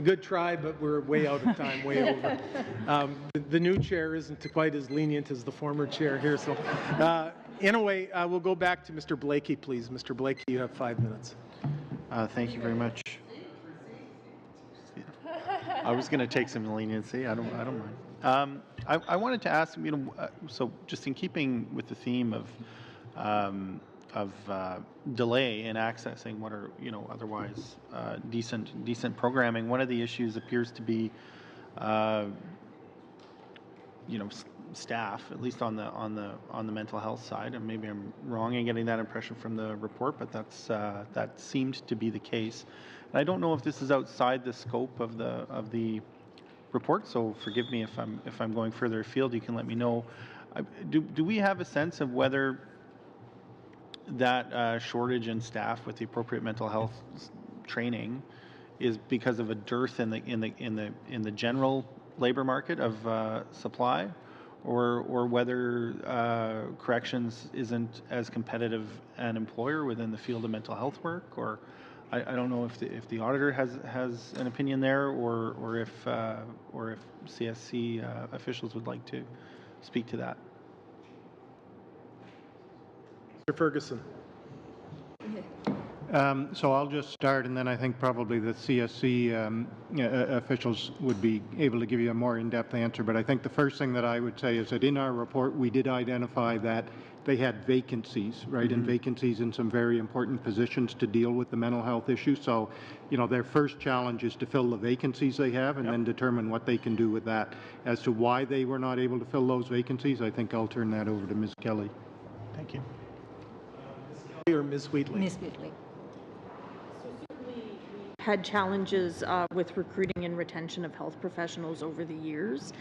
good try, but we're way out of time, way over. The new chair isn't quite as lenient as the former chair here. So in a way, we'll go back to Mr. Blakey, please. Mr. Blakey, you have 5 minutes. Thank you very much. I was going to take some leniency. I don't mind. I wanted to ask, so just in keeping with the theme of delay in accessing what are otherwise decent programming, one of the issues appears to be staff, at least on the mental health side, and maybe I'm wrong in getting that impression from the report, but that seemed to be the case. And I don't know if this is outside the scope of the report, so forgive me if I'm going further afield. You can let me know. Do we have a sense of whether that shortage in staff with the appropriate mental health training is because of a dearth in the general labor market of supply, or whether corrections isn't as competitive an employer within the field of mental health work? Or I don't know if the auditor has an opinion there, or if CSC officials would like to speak to that. Mr. Ferguson. So I'll just start, and then I think probably the CSC officials would be able to give you a more in-depth answer. But I think the first thing that I would say is that in our report, we did identify that they had vacancies, right, and vacancies in some very important positions to deal with the mental health issue. So, their first challenge is to fill the vacancies they have and then determine what they can do with that. As to why they were not able to fill those vacancies, I think I'll turn that over to Ms. Kelly. Thank you. Or Ms. Wheatley? Ms. Wheatley. Had challenges with recruiting and retention of health professionals over the years.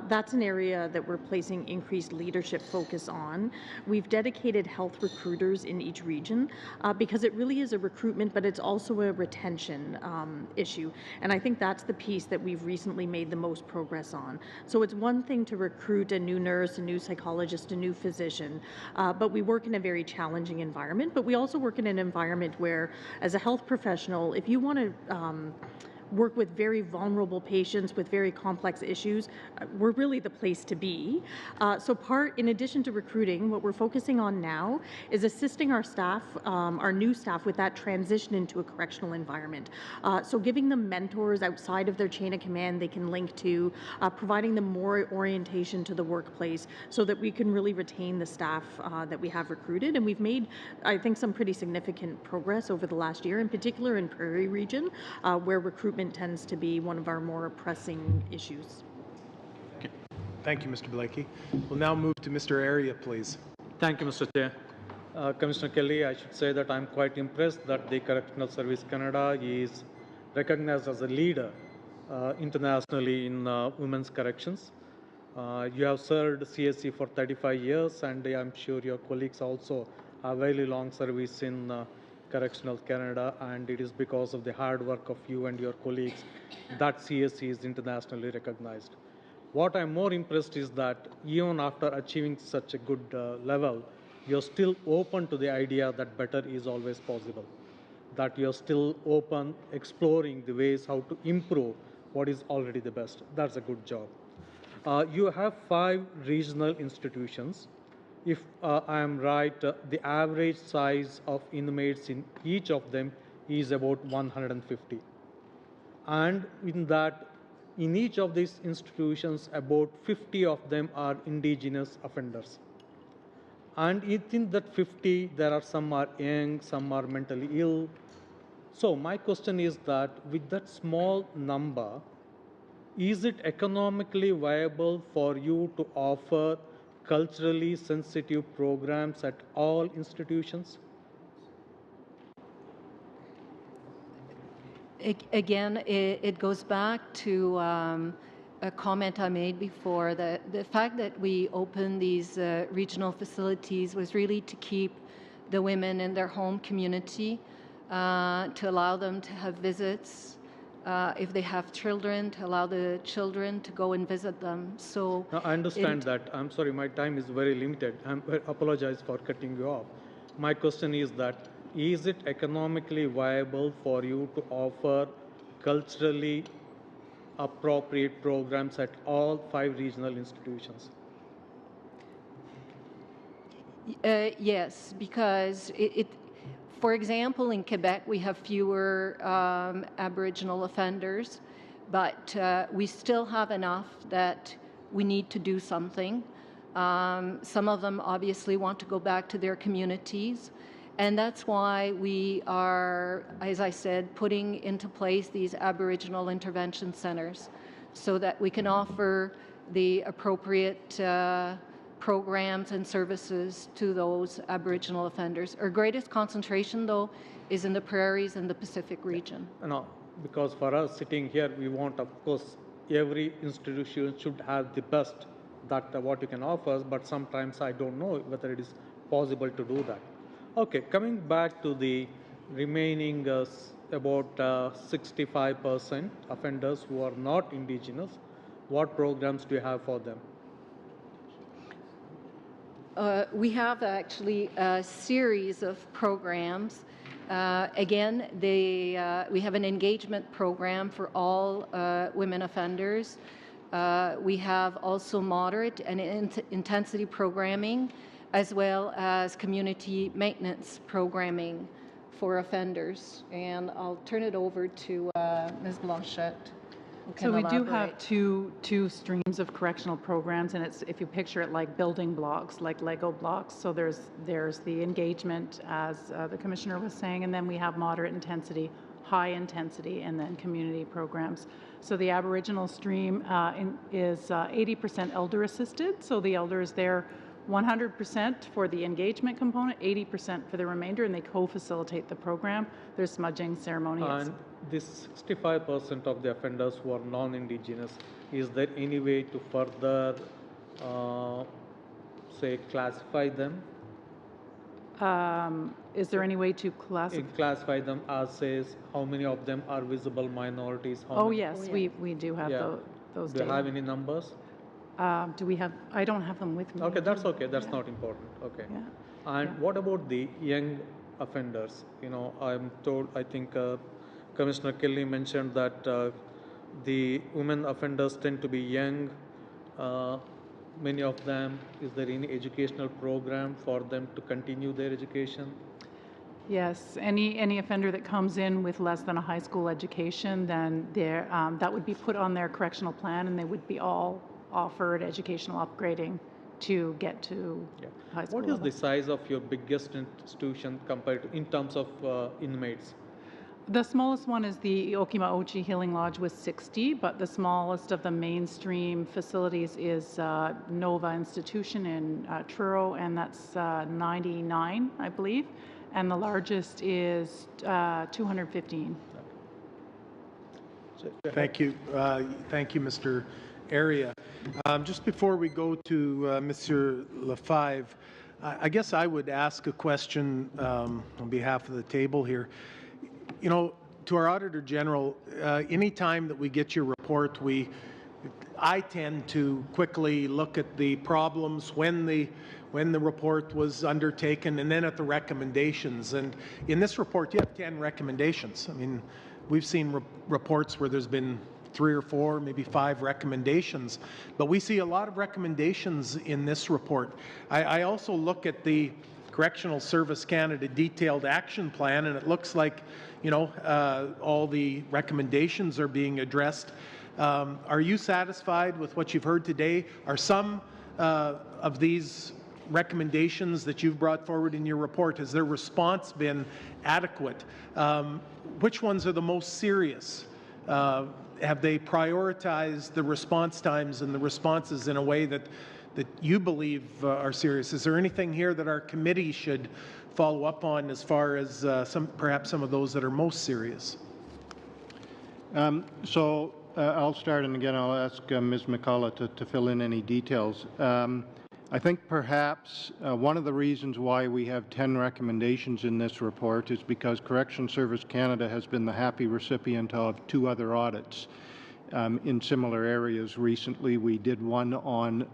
That's an area that we're placing increased leadership focus on. We've dedicated health recruiters in each region because it really is a recruitment, but it's also a retention issue. And I think that's the piece that we've recently made the most progress on. So it's one thing to recruit a new nurse, a new psychologist, a new physician, but we work in a very challenging environment. But we also work in an environment where, as a health professional, if you want to work with very vulnerable patients with very complex issues, we're really the place to be. So in addition to recruiting, what we're focusing on now is assisting our staff, our new staff, with that transition into a correctional environment. So giving them mentors outside of their chain of command they can link to, providing them more orientation to the workplace so that we can really retain the staff that we have recruited. And we've made, I think, some pretty significant progress over the last year, in particular in Prairie region, where recruitment tends to be one of our more pressing issues. Okay. Thank you, Mr. Blakey. We'll now move to Mr. Area, please. Thank you, Mr. Chair. Commissioner Kelly, I should say that I'm quite impressed that the Correctional Service Canada is recognized as a leader internationally in women's corrections. You have served CSC for 35 years, and I'm sure your colleagues also have very long service in Correctional Canada, and it is because of the hard work of you and your colleagues that CSC is internationally recognized. What I'm more impressed is that even after achieving such a good level, you're still open to the idea that better is always possible, that you're still open, exploring the ways how to improve what is already the best. That's a good job. You have 5 regional institutions. If I am right, the average size of inmates in each of them is about 150. And in each of these institutions, about 50 of them are indigenous offenders. And within that 50, there are some are young, some are mentally ill. So my question is that with that small number, is it economically viable for you to offer culturally sensitive programs at all institutions? Again, it goes back to a comment I made before, that the fact that we opened these regional facilities was really to keep the women in their home community, to allow them to have visits, if they have children, to allow the children to go and visit them. So now, I understand that. I'm sorry, my time is very limited. I apologize for cutting you off. My question is that, is it economically viable for you to offer culturally appropriate programs at all 5 regional institutions? Yes, because for example, in Quebec, we have fewer Aboriginal offenders, but we still have enough that we need to do something. Some of them obviously want to go back to their communities, and that's why we are, as I said, putting into place these Aboriginal intervention centers so that we can offer the appropriate programs and services to those Aboriginal offenders. Our greatest concentration, though, is in the prairies and the Pacific region. No, because for us sitting here, we want, of course, every institution should have the best that what you can offer, but sometimes I don't know whether it is possible to do that. Okay, coming back to the remaining about 65% offenders who are not Indigenous, what programs do you have for them? We have actually a series of programs. Again, we have an engagement program for all women offenders. We have also moderate and intensity programming, as well as community maintenance programming for offenders. And I'll turn it over to Ms. Blanchette. So we do have two streams of correctional programs, and it's, if you picture it like building blocks, like Lego blocks. So there's the engagement, as the Commissioner was saying, and then we have moderate intensity, high intensity, and then community programs. So the Aboriginal stream is 80% elder assisted, so the elders there 100% for the engagement component, 80% for the remainder, and they co-facilitate the program. There's smudging ceremony. And this 65% of the offenders who are non-Indigenous, is there any way to further, say, classify them? Is there any way to classify them as, says, how many of them are visible minorities? Yes, we do have those data. Do you have any numbers? Do we have? I don't have them with me. Okay, that's okay. That's not important. Okay. Yeah. And what about the young offenders? You know, I'm told, I think Commissioner Kelly mentioned that the women offenders tend to be young. Many of them, is there any educational program for them to continue their education? Yes, any offender that comes in with less than a high school education, then that would be put on their correctional plan, and they would be all offered educational upgrading to get to high school What is level. the size of your biggest institution compared to, in terms of inmates? The smallest one is the Okima-Ochi Healing Lodge with 60, but the smallest of the mainstream facilities is Nova Institution in Truro, and that's 99, I believe, and the largest is 215. Thank you. Thank you, Mr. Area. Just before we go to Mr. Lefebvre, I guess I would ask a question on behalf of the table here. You know, to our Auditor General, any time that we get your report, I tend to quickly look at the problems when the report was undertaken, and then at the recommendations. And in this report, you have 10 recommendations. I mean, we've seen reports where there's been 3 or 4, maybe 5 recommendations, but we see a lot of recommendations in this report. I also look at the Correctional Service Canada detailed action plan, and it looks like, you know, all the recommendations are being addressed. Are you satisfied with what you've heard today? Are some of these recommendations that you've brought forward in your report, has their response been adequate? Which ones are the most serious? Have they prioritized the response times and the responses in a way that you believe are serious? Is there anything here that our committee should follow up on as far as perhaps some of those that are most serious? I'll start, and again I'll ask Ms. McCullough to fill in any details. I think perhaps one of the reasons why we have 10 recommendations in this report is because Correction Service Canada has been the happy recipient of 2 other audits in similar areas. Recently we did one on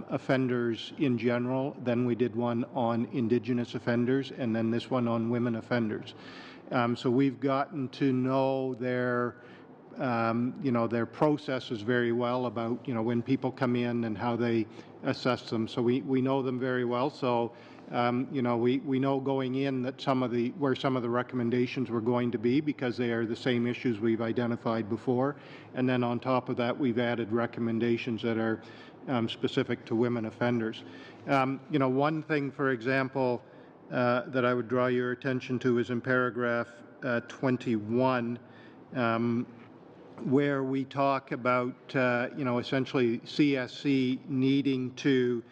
offenders in general, then we did one on Indigenous offenders, and then this one on women offenders. So we've gotten to know their their processes very well about, you know, when people come in and how they assess them. So we know them very well. So, we know going in that where some of the recommendations were going to be, because they are the same issues we've identified before. And then on top of that, we've added recommendations that are specific to women offenders. One thing, for example, that I would draw your attention to is in paragraph 21, where we talk about, essentially CSC needing to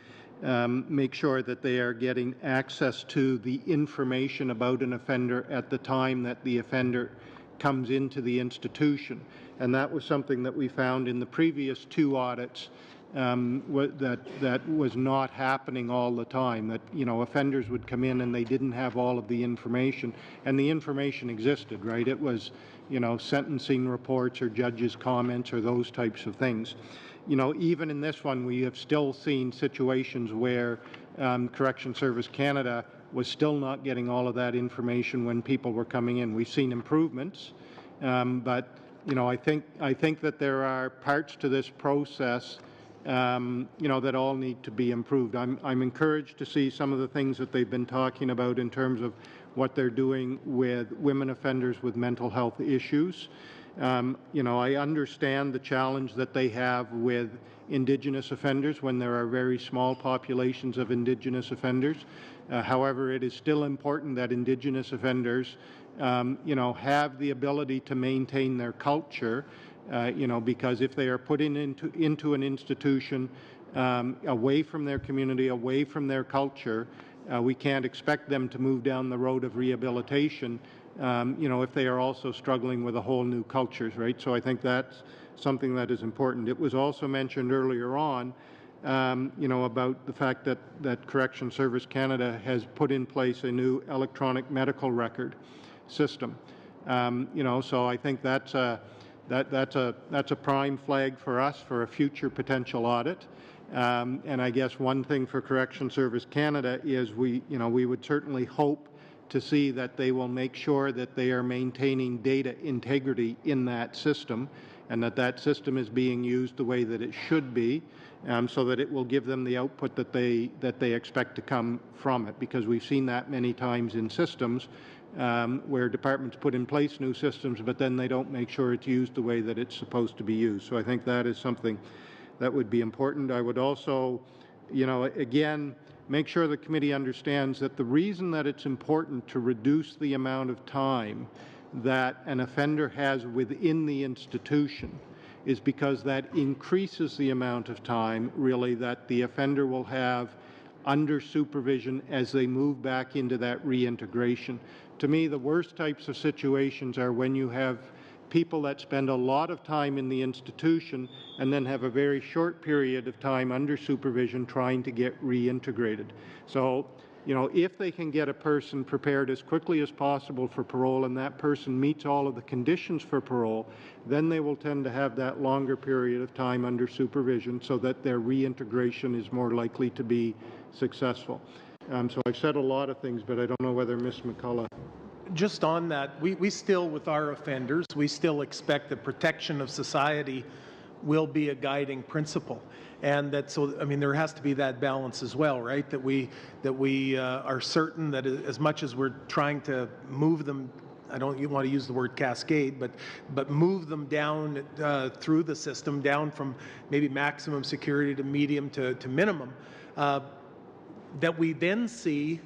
make sure that they are getting access to the information about an offender at the time that the offender comes into the institution. And that was something that we found in the previous 2 audits that was not happening all the time, that, offenders would come in and they didn't have all of the information, and the information existed, right? It was, sentencing reports or judges' comments or those types of things. Even in this one, we have still seen situations where Correction Service Canada was still not getting all of that information when people were coming in. We've seen improvements, but I think that there are parts to this process that all need to be improved. I'm encouraged to see some of the things that they've been talking about in terms of what they're doing with women offenders with mental health issues. I understand the challenge that they have with Indigenous offenders when there are very small populations of Indigenous offenders. However, it is still important that Indigenous offenders, have the ability to maintain their culture, because if they are put into an institution away from their community, away from their culture, we can't expect them to move down the road of rehabilitation, if they are also struggling with a whole new cultures, right? So I think that's something that is important. It was also mentioned earlier on, about the fact that Correction Service Canada has put in place a new electronic medical record system. So I think that's a prime flag for us for a future potential audit. And I guess one thing for Correction Service Canada is we would certainly hope to see that they will make sure that they are maintaining data integrity in that system, and that that system is being used the way that it should be, so that it will give them the output that they expect to come from it. Because we've seen that many times in systems where departments put in place new systems, but then they don't make sure it's used the way that it's supposed to be used. So I think that is something that would be important. I would also, again, make sure the committee understands that the reason that it's important to reduce the amount of time that an offender has within the institution is because that increases the amount of time, really, that the offender will have under supervision as they move back into that reintegration. To me, the worst types of situations are when you have people that spend a lot of time in the institution and then have a very short period of time under supervision trying to get reintegrated. So, if they can get a person prepared as quickly as possible for parole and that person meets all of the conditions for parole, then they will tend to have that longer period of time under supervision so that their reintegration is more likely to be successful. So I've said a lot of things, but I don't know whether Ms. McCullough. Just on that, we still, with our offenders, we still expect the protection of society will be a guiding principle. And that, so, I mean, there has to be that balance as well, right? That we are certain that as much as we're trying to move them, I don't want to use the word cascade, but move them down through the system, down from maybe maximum security to medium to minimum, that we then see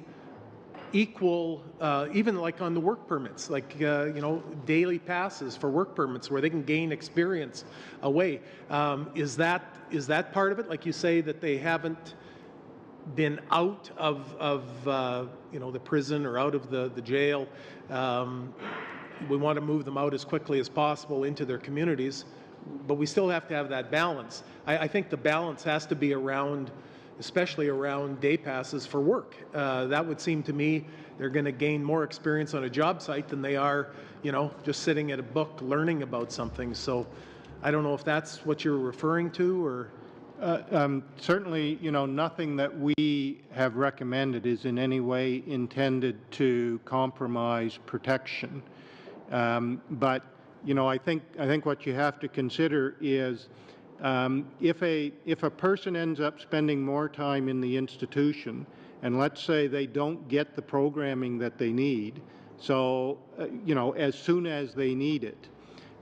equal, even like on the work permits, like, daily passes for work permits where they can gain experience away. Is that part of it? Like you say, that they haven't been out of the prison or out of the jail. We want to move them out as quickly as possible into their communities, but we still have to have that balance. I think the balance has to be around, especially around day passes for work. That would seem to me they're going to gain more experience on a job site than they are, just sitting at a book learning about something. So I don't know if that's what you're referring to, or... Certainly, nothing that we have recommended is in any way intended to compromise protection. But, I think what you have to consider is if a person ends up spending more time in the institution, and let's say they don't get the programming that they need, so, as soon as they need it,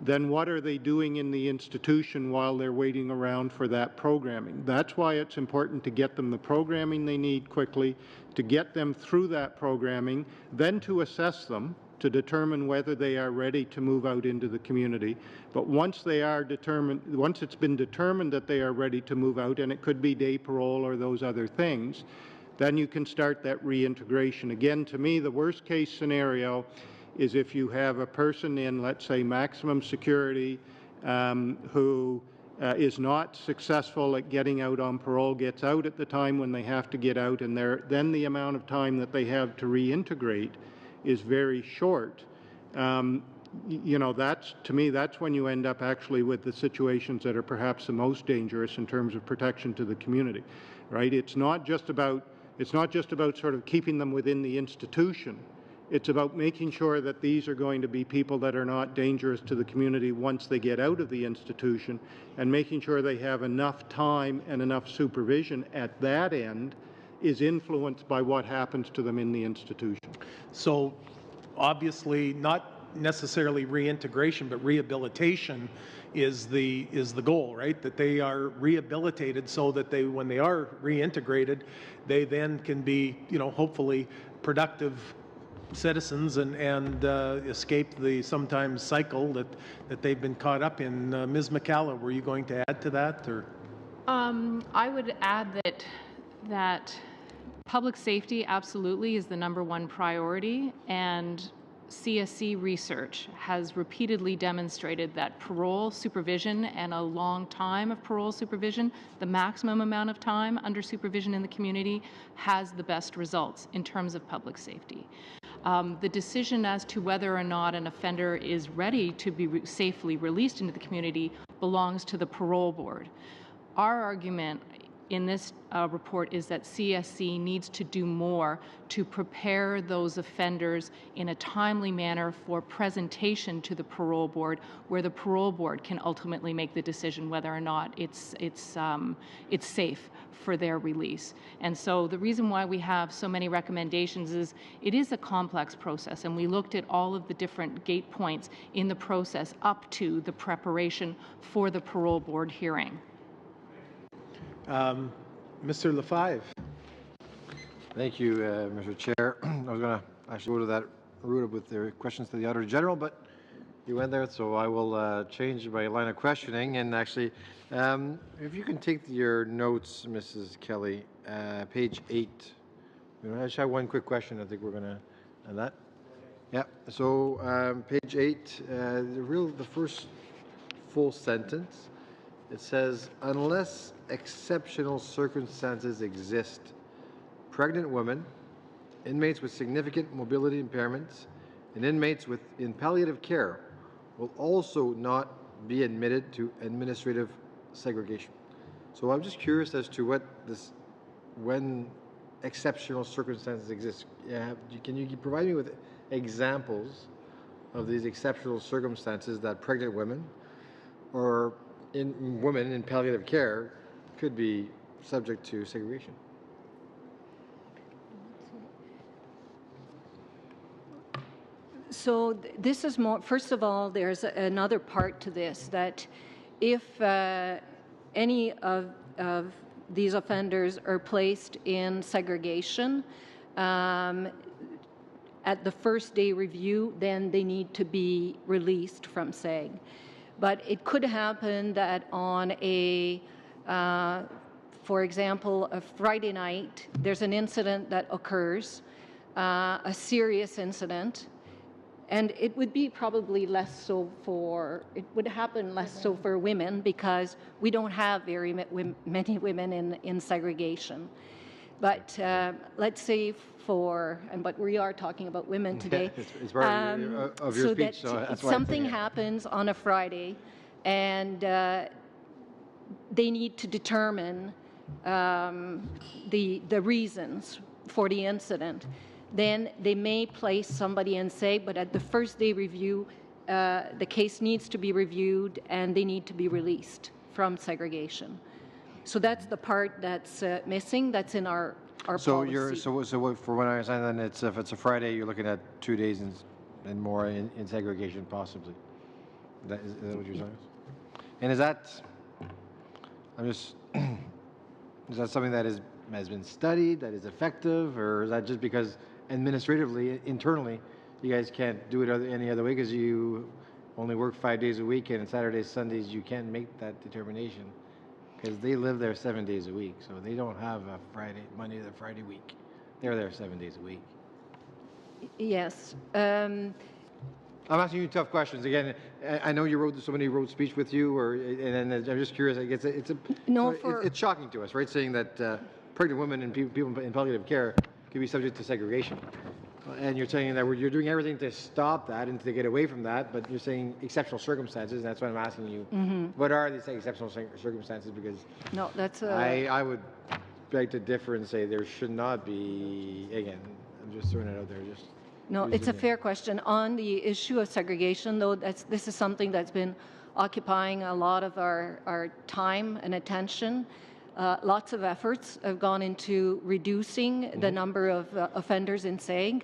then what are they doing in the institution while they're waiting around for that programming? That's why it's important to get them the programming they need quickly, to get them through that programming, then to assess them to determine whether they are ready to move out into the community. But once it's been determined that they are ready to move out, and it could be day parole or those other things, then you can start that reintegration. Again, to me, the worst case scenario is if you have a person in, let's say, maximum security who is not successful at getting out on parole, gets out at the time when they have to get out, and then the amount of time that they have to reintegrate is very short. That's, to me, that's when you end up actually with the situations that are perhaps the most dangerous in terms of protection to the community, right? It's not just about sort of keeping them within the institution. It's about making sure that these are going to be people that are not dangerous to the community once they get out of the institution, and making sure they have enough time and enough supervision at that end is influenced by what happens to them in the institution. So obviously not necessarily reintegration, but rehabilitation is the goal, right? That they are rehabilitated so that when they are reintegrated, they then can be, hopefully productive citizens and escape the sometimes cycle that they've been caught up in. Ms. McCalla, were you going to add to that, or? I would add that public safety absolutely is the #1 priority, and CSC research has repeatedly demonstrated that parole supervision and a long time of parole supervision, the maximum amount of time under supervision in the community, has the best results in terms of public safety. The decision as to whether or not an offender is ready to be safely released into the community belongs to the parole board. Our argument in this report is that CSC needs to do more to prepare those offenders in a timely manner for presentation to the parole board, where the parole board can ultimately make the decision whether or not it's safe for their release. And so the reason why we have so many recommendations is it is a complex process, and we looked at all of the different gate points in the process up to the preparation for the parole board hearing. Mr. Lefebvre. Thank you, Mr. Chair. I was going to actually go to that route with the questions to the Auditor General, but you went there, so I will change my line of questioning. And actually, if you can take your notes, Mrs. Kelly, page 8. I just have one quick question. I think we're going to end that. Yeah. So page 8, the first full sentence. It says, unless exceptional circumstances exist, pregnant women, inmates with significant mobility impairments, and inmates in palliative care will also not be admitted to administrative segregation. So I'm just curious as to when exceptional circumstances exist. Can you provide me with examples of these exceptional circumstances that pregnant women or women in palliative care could be subject to segregation? So this is more, first of all, there's another part to this, that if any of these offenders are placed in segregation at the first day review, then they need to be released from seg. But it could happen that on for example, a Friday night, there's an incident that occurs, a serious incident, and it would be probably less so it would happen less so for women because we don't have very many women in segregation. But let's say but we are talking about women today. It's part of your speech, so that's why something happens on a Friday, and they need to determine the reasons for the incident. Then they may place somebody in seg, but at the first day review, the case needs to be reviewed and they need to be released from segregation. So that's the part that's missing. That's in our policy. So for what I understand, then if it's a Friday, you're looking at 2 days and more in segregation, possibly. Is that what you're saying? And is that something that has been studied, that is effective, or is that just because administratively, internally, you guys can't do it any other way because you only work 5 days a week, and Saturdays, Sundays, you can't make that determination? Because they live there 7 days a week, so they don't have a Monday to Friday week. They're there 7 days a week. Yes. I'm asking you tough questions. Again, I know somebody wrote speech with you, and I'm just curious. I guess it's shocking to us, right? Saying that pregnant women and people in palliative care could be subject to segregation. And you're saying that you're doing everything to stop that and to get away from that, but you're saying exceptional circumstances, and that's why I'm asking you, what are these exceptional circumstances? Because no, that's I would beg to differ and say there should not be, again, I'm just throwing it out there. No, it's a fair question. On the issue of segregation, though, this is something that's been occupying a lot of our time and attention. Lots of efforts have gone into reducing the number of offenders in seg.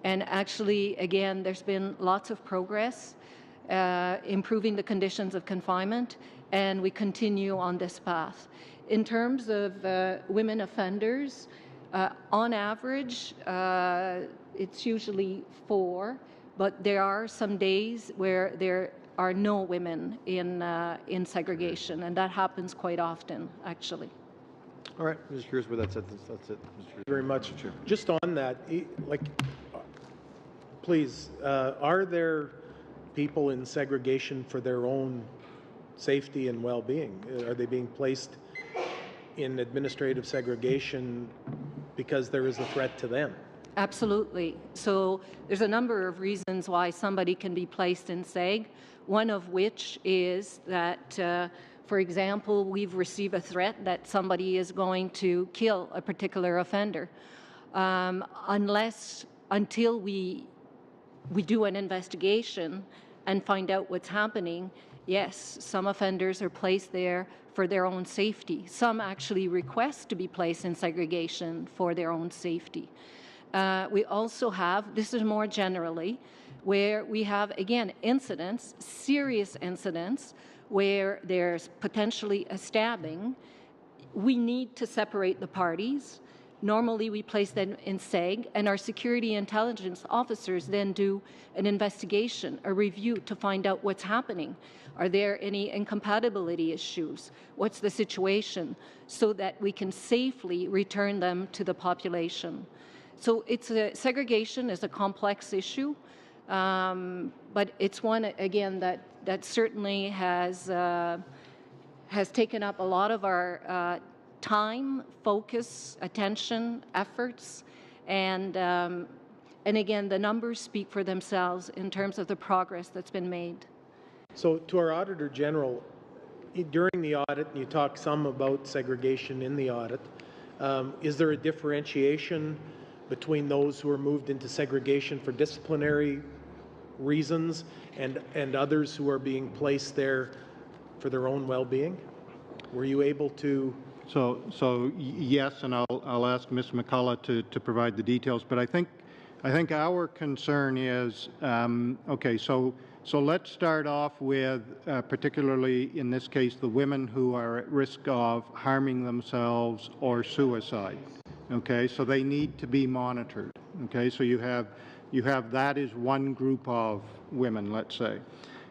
And actually, again, there's been lots of progress, improving the conditions of confinement, and we continue on this path. In terms of women offenders, on average, it's usually 4, but there are some days where there are no women in segregation, and that happens quite often, actually. All right, I'm just curious where that's it. That's it. Thank you very much. Just on that, please, are there people in segregation for their own safety and well-being? Are they being placed in administrative segregation because there is a threat to them? Absolutely. So there's a number of reasons why somebody can be placed in seg, one of which is that, for example, we've received a threat that somebody is going to kill a particular offender. Until we do an investigation and find out what's happening, yes, some offenders are placed there for their own safety. Some actually request to be placed in segregation for their own safety. We also have, this is more generally, where we have, again, incidents, serious incidents, where there's potentially a stabbing. We need to separate the parties. Normally, we place them in SEG, and our security intelligence officers then do an investigation, a review to find out what's happening. Are there any incompatibility issues? What's the situation? So that we can safely return them to the population. So segregation is a complex issue, but it's one, again, that certainly has taken up a lot of our time, focus, attention, efforts, and again, the numbers speak for themselves in terms of the progress that's been made. So to our Auditor General, during the audit, you talked some about segregation in the audit. Is there a differentiation between those who are moved into segregation for disciplinary reasons and others who are being placed there for their own well-being? Were you able to? So yes, and I'll ask Ms. McCullough to provide the details. But I think our concern is okay. So let's start off with particularly in this case the women who are at risk of harming themselves or suicide. Okay, so they need to be monitored. Okay, so you have that is one group of women, let's say.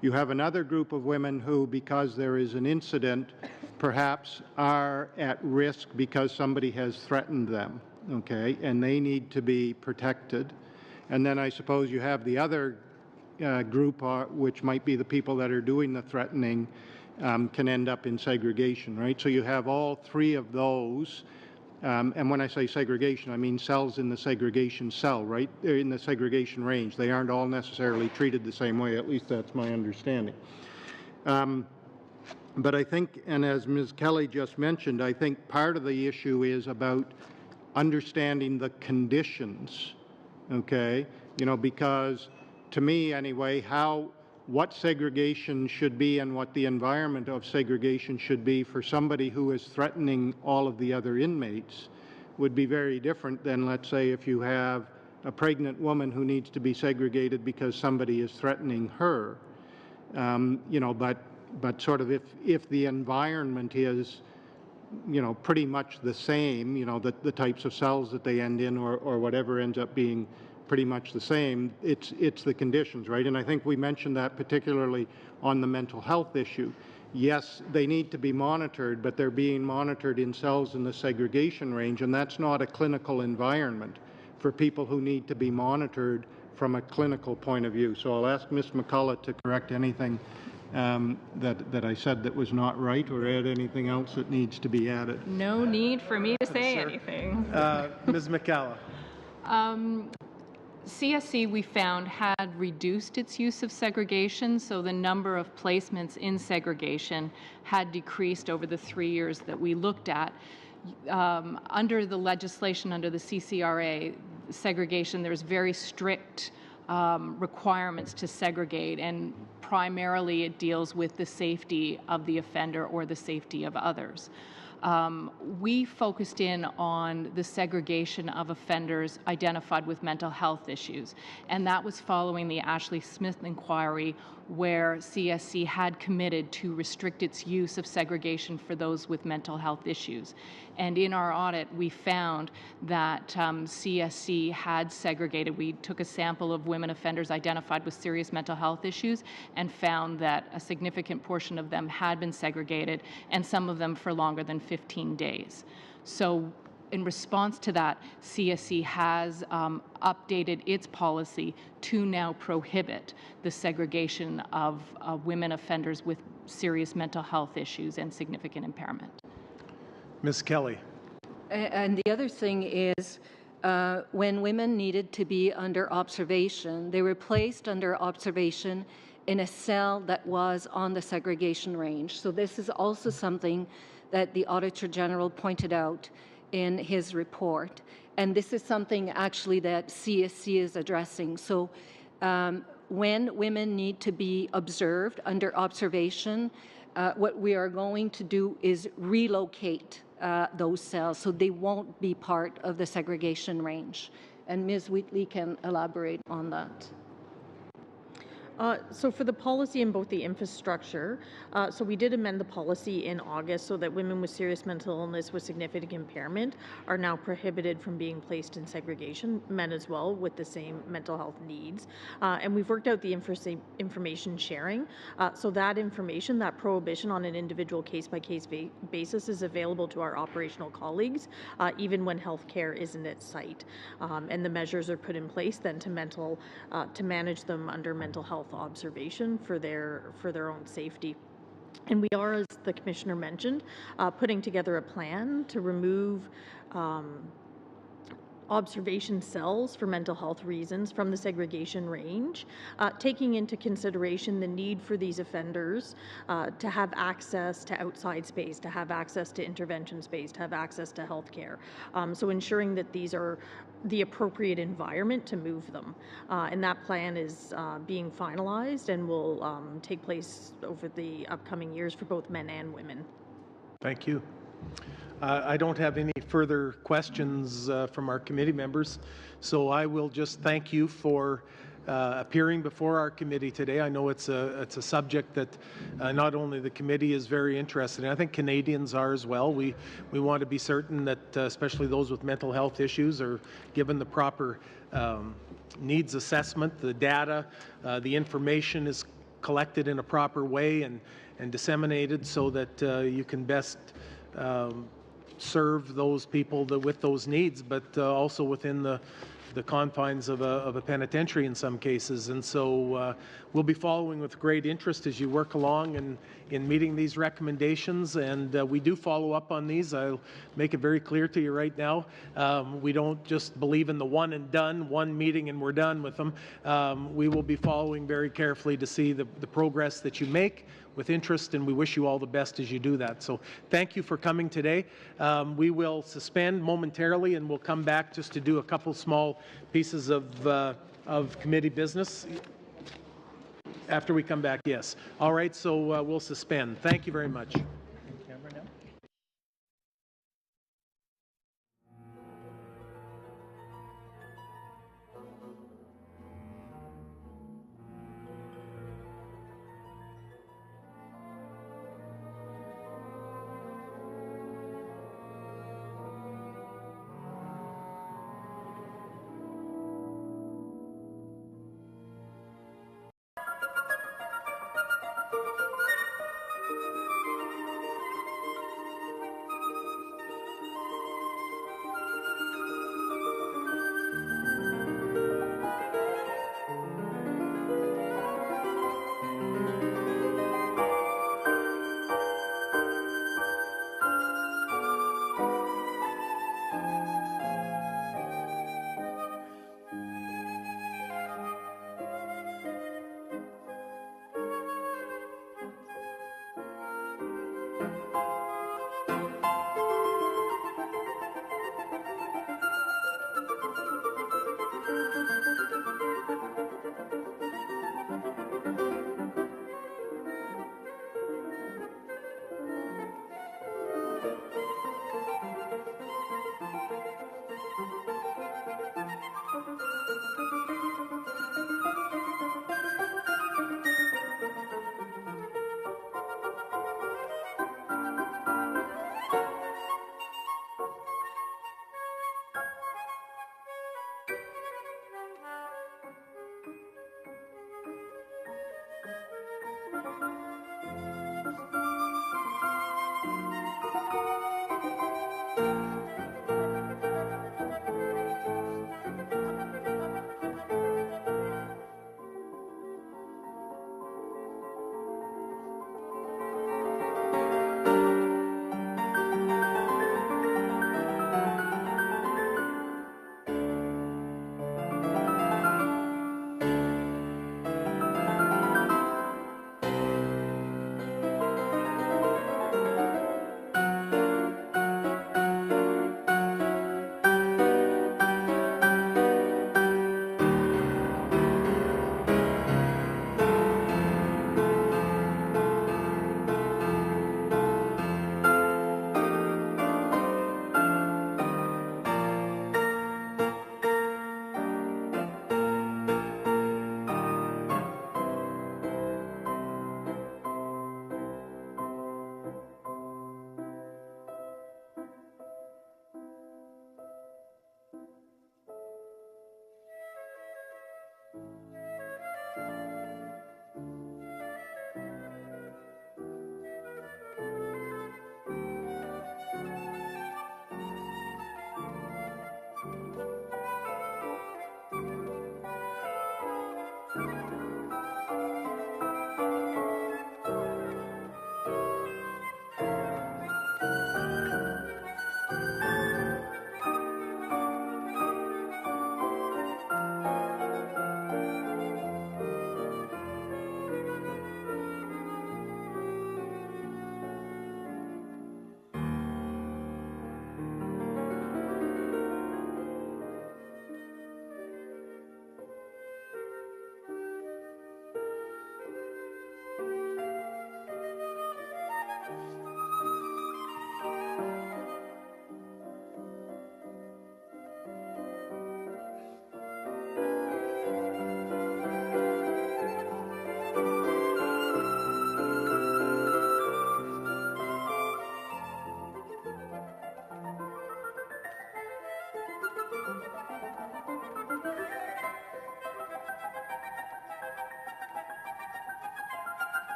You have another group of women who, because there is an incident, perhaps are at risk because somebody has threatened them, okay, and they need to be protected. And then I suppose you have the other group, which might be the people that are doing the threatening, can end up in segregation, right? So you have all three of those. And when I say segregation, I mean cells in the segregation cell, right? They're in the segregation range. They aren't all necessarily treated the same way, at least that's my understanding. But I think, and as Ms. Kelly just mentioned, I think part of the issue is about understanding the conditions, okay? You know, because to me anyway, what segregation should be and what the environment of segregation should be for somebody who is threatening all of the other inmates would be very different than, let's say, if you have a pregnant woman who needs to be segregated because somebody is threatening her. You know, but sort of if the environment is, you know, pretty much the same, you know, the types of cells that they end in or whatever ends up being pretty much the same, it's the conditions, right? And I think we mentioned that particularly on the mental health issue. Yes, they need to be monitored, but they're being monitored in cells in the segregation range, and that's not a clinical environment for people who need to be monitored from a clinical point of view. So I'll ask Ms. McCullough to correct anything that I said that was not right, or add anything else that needs to be added. No need for me to say anything. Ms. McCullough. CSC, we found, had reduced its use of segregation, so the number of placements in segregation had decreased over the 3 years that we looked at. Under the legislation, under the CCRA, segregation, there's very strict requirements to segregate, and primarily it deals with the safety of the offender or the safety of others. We focused in on the segregation of offenders identified with mental health issues, and that was following the Ashley Smith inquiry, where CSC had committed to restrict its use of segregation for those with mental health issues. And in our audit, we found that CSC had segregated. We took a sample of women offenders identified with serious mental health issues and found that a significant portion of them had been segregated, and some of them for longer than 15 days. So in response to that, CSC has updated its policy to now prohibit the segregation of women offenders with serious mental health issues and significant impairment. Ms. Kelly. And the other thing is, when women needed to be under observation, they were placed under observation in a cell that was on the segregation range. So this is also something that the Auditor General pointed out in his report. And this is something actually that CSC is addressing. So when women need to be observed under observation, what we are going to do is relocate those cells so they won't be part of the segregation range. And Ms. Wheatley can elaborate on that. So for the policy in both the infrastructure, so we did amend the policy in August so that women with serious mental illness with significant impairment are now prohibited from being placed in segregation, men as well with the same mental health needs. And we've worked out the information sharing. So that information, that prohibition on an individual case-by-case basis is available to our operational colleagues, even when healthcare isn't at site. And the measures are put in place then to manage them under mental health observation for their own safety. And we are, as the Commissioner mentioned, putting together a plan to remove observation cells for mental health reasons from the segregation range, taking into consideration the need for these offenders to have access to outside space, to have access to intervention space, to have access to health care. So ensuring that these are the appropriate environment to move them. And that plan is being finalized and will take place over the upcoming years for both men and women. Thank you. I don't have any further questions from our committee members, so I will just thank you for appearing before our committee today. I know it's a subject that not only the committee is very interested in, I think Canadians are as well. We want to be certain that especially those with mental health issues are given the proper needs assessment, the data, the information is collected in a proper way and disseminated so that you can best serve those people with those needs, but also within the confines of a penitentiary in some cases. And so we'll be following with great interest as you work along in meeting these recommendations, and we do follow up on these. I'll make it very clear to you right now. We don't just believe in the one and done, one meeting and we're done with them. We will be following very carefully to see the progress that you make with interest, and we wish you all the best as you do that. So thank you for coming today. We will suspend momentarily and we'll come back just to do a couple small pieces of committee business. After we come back, yes. All right, so we'll suspend. Thank you very much.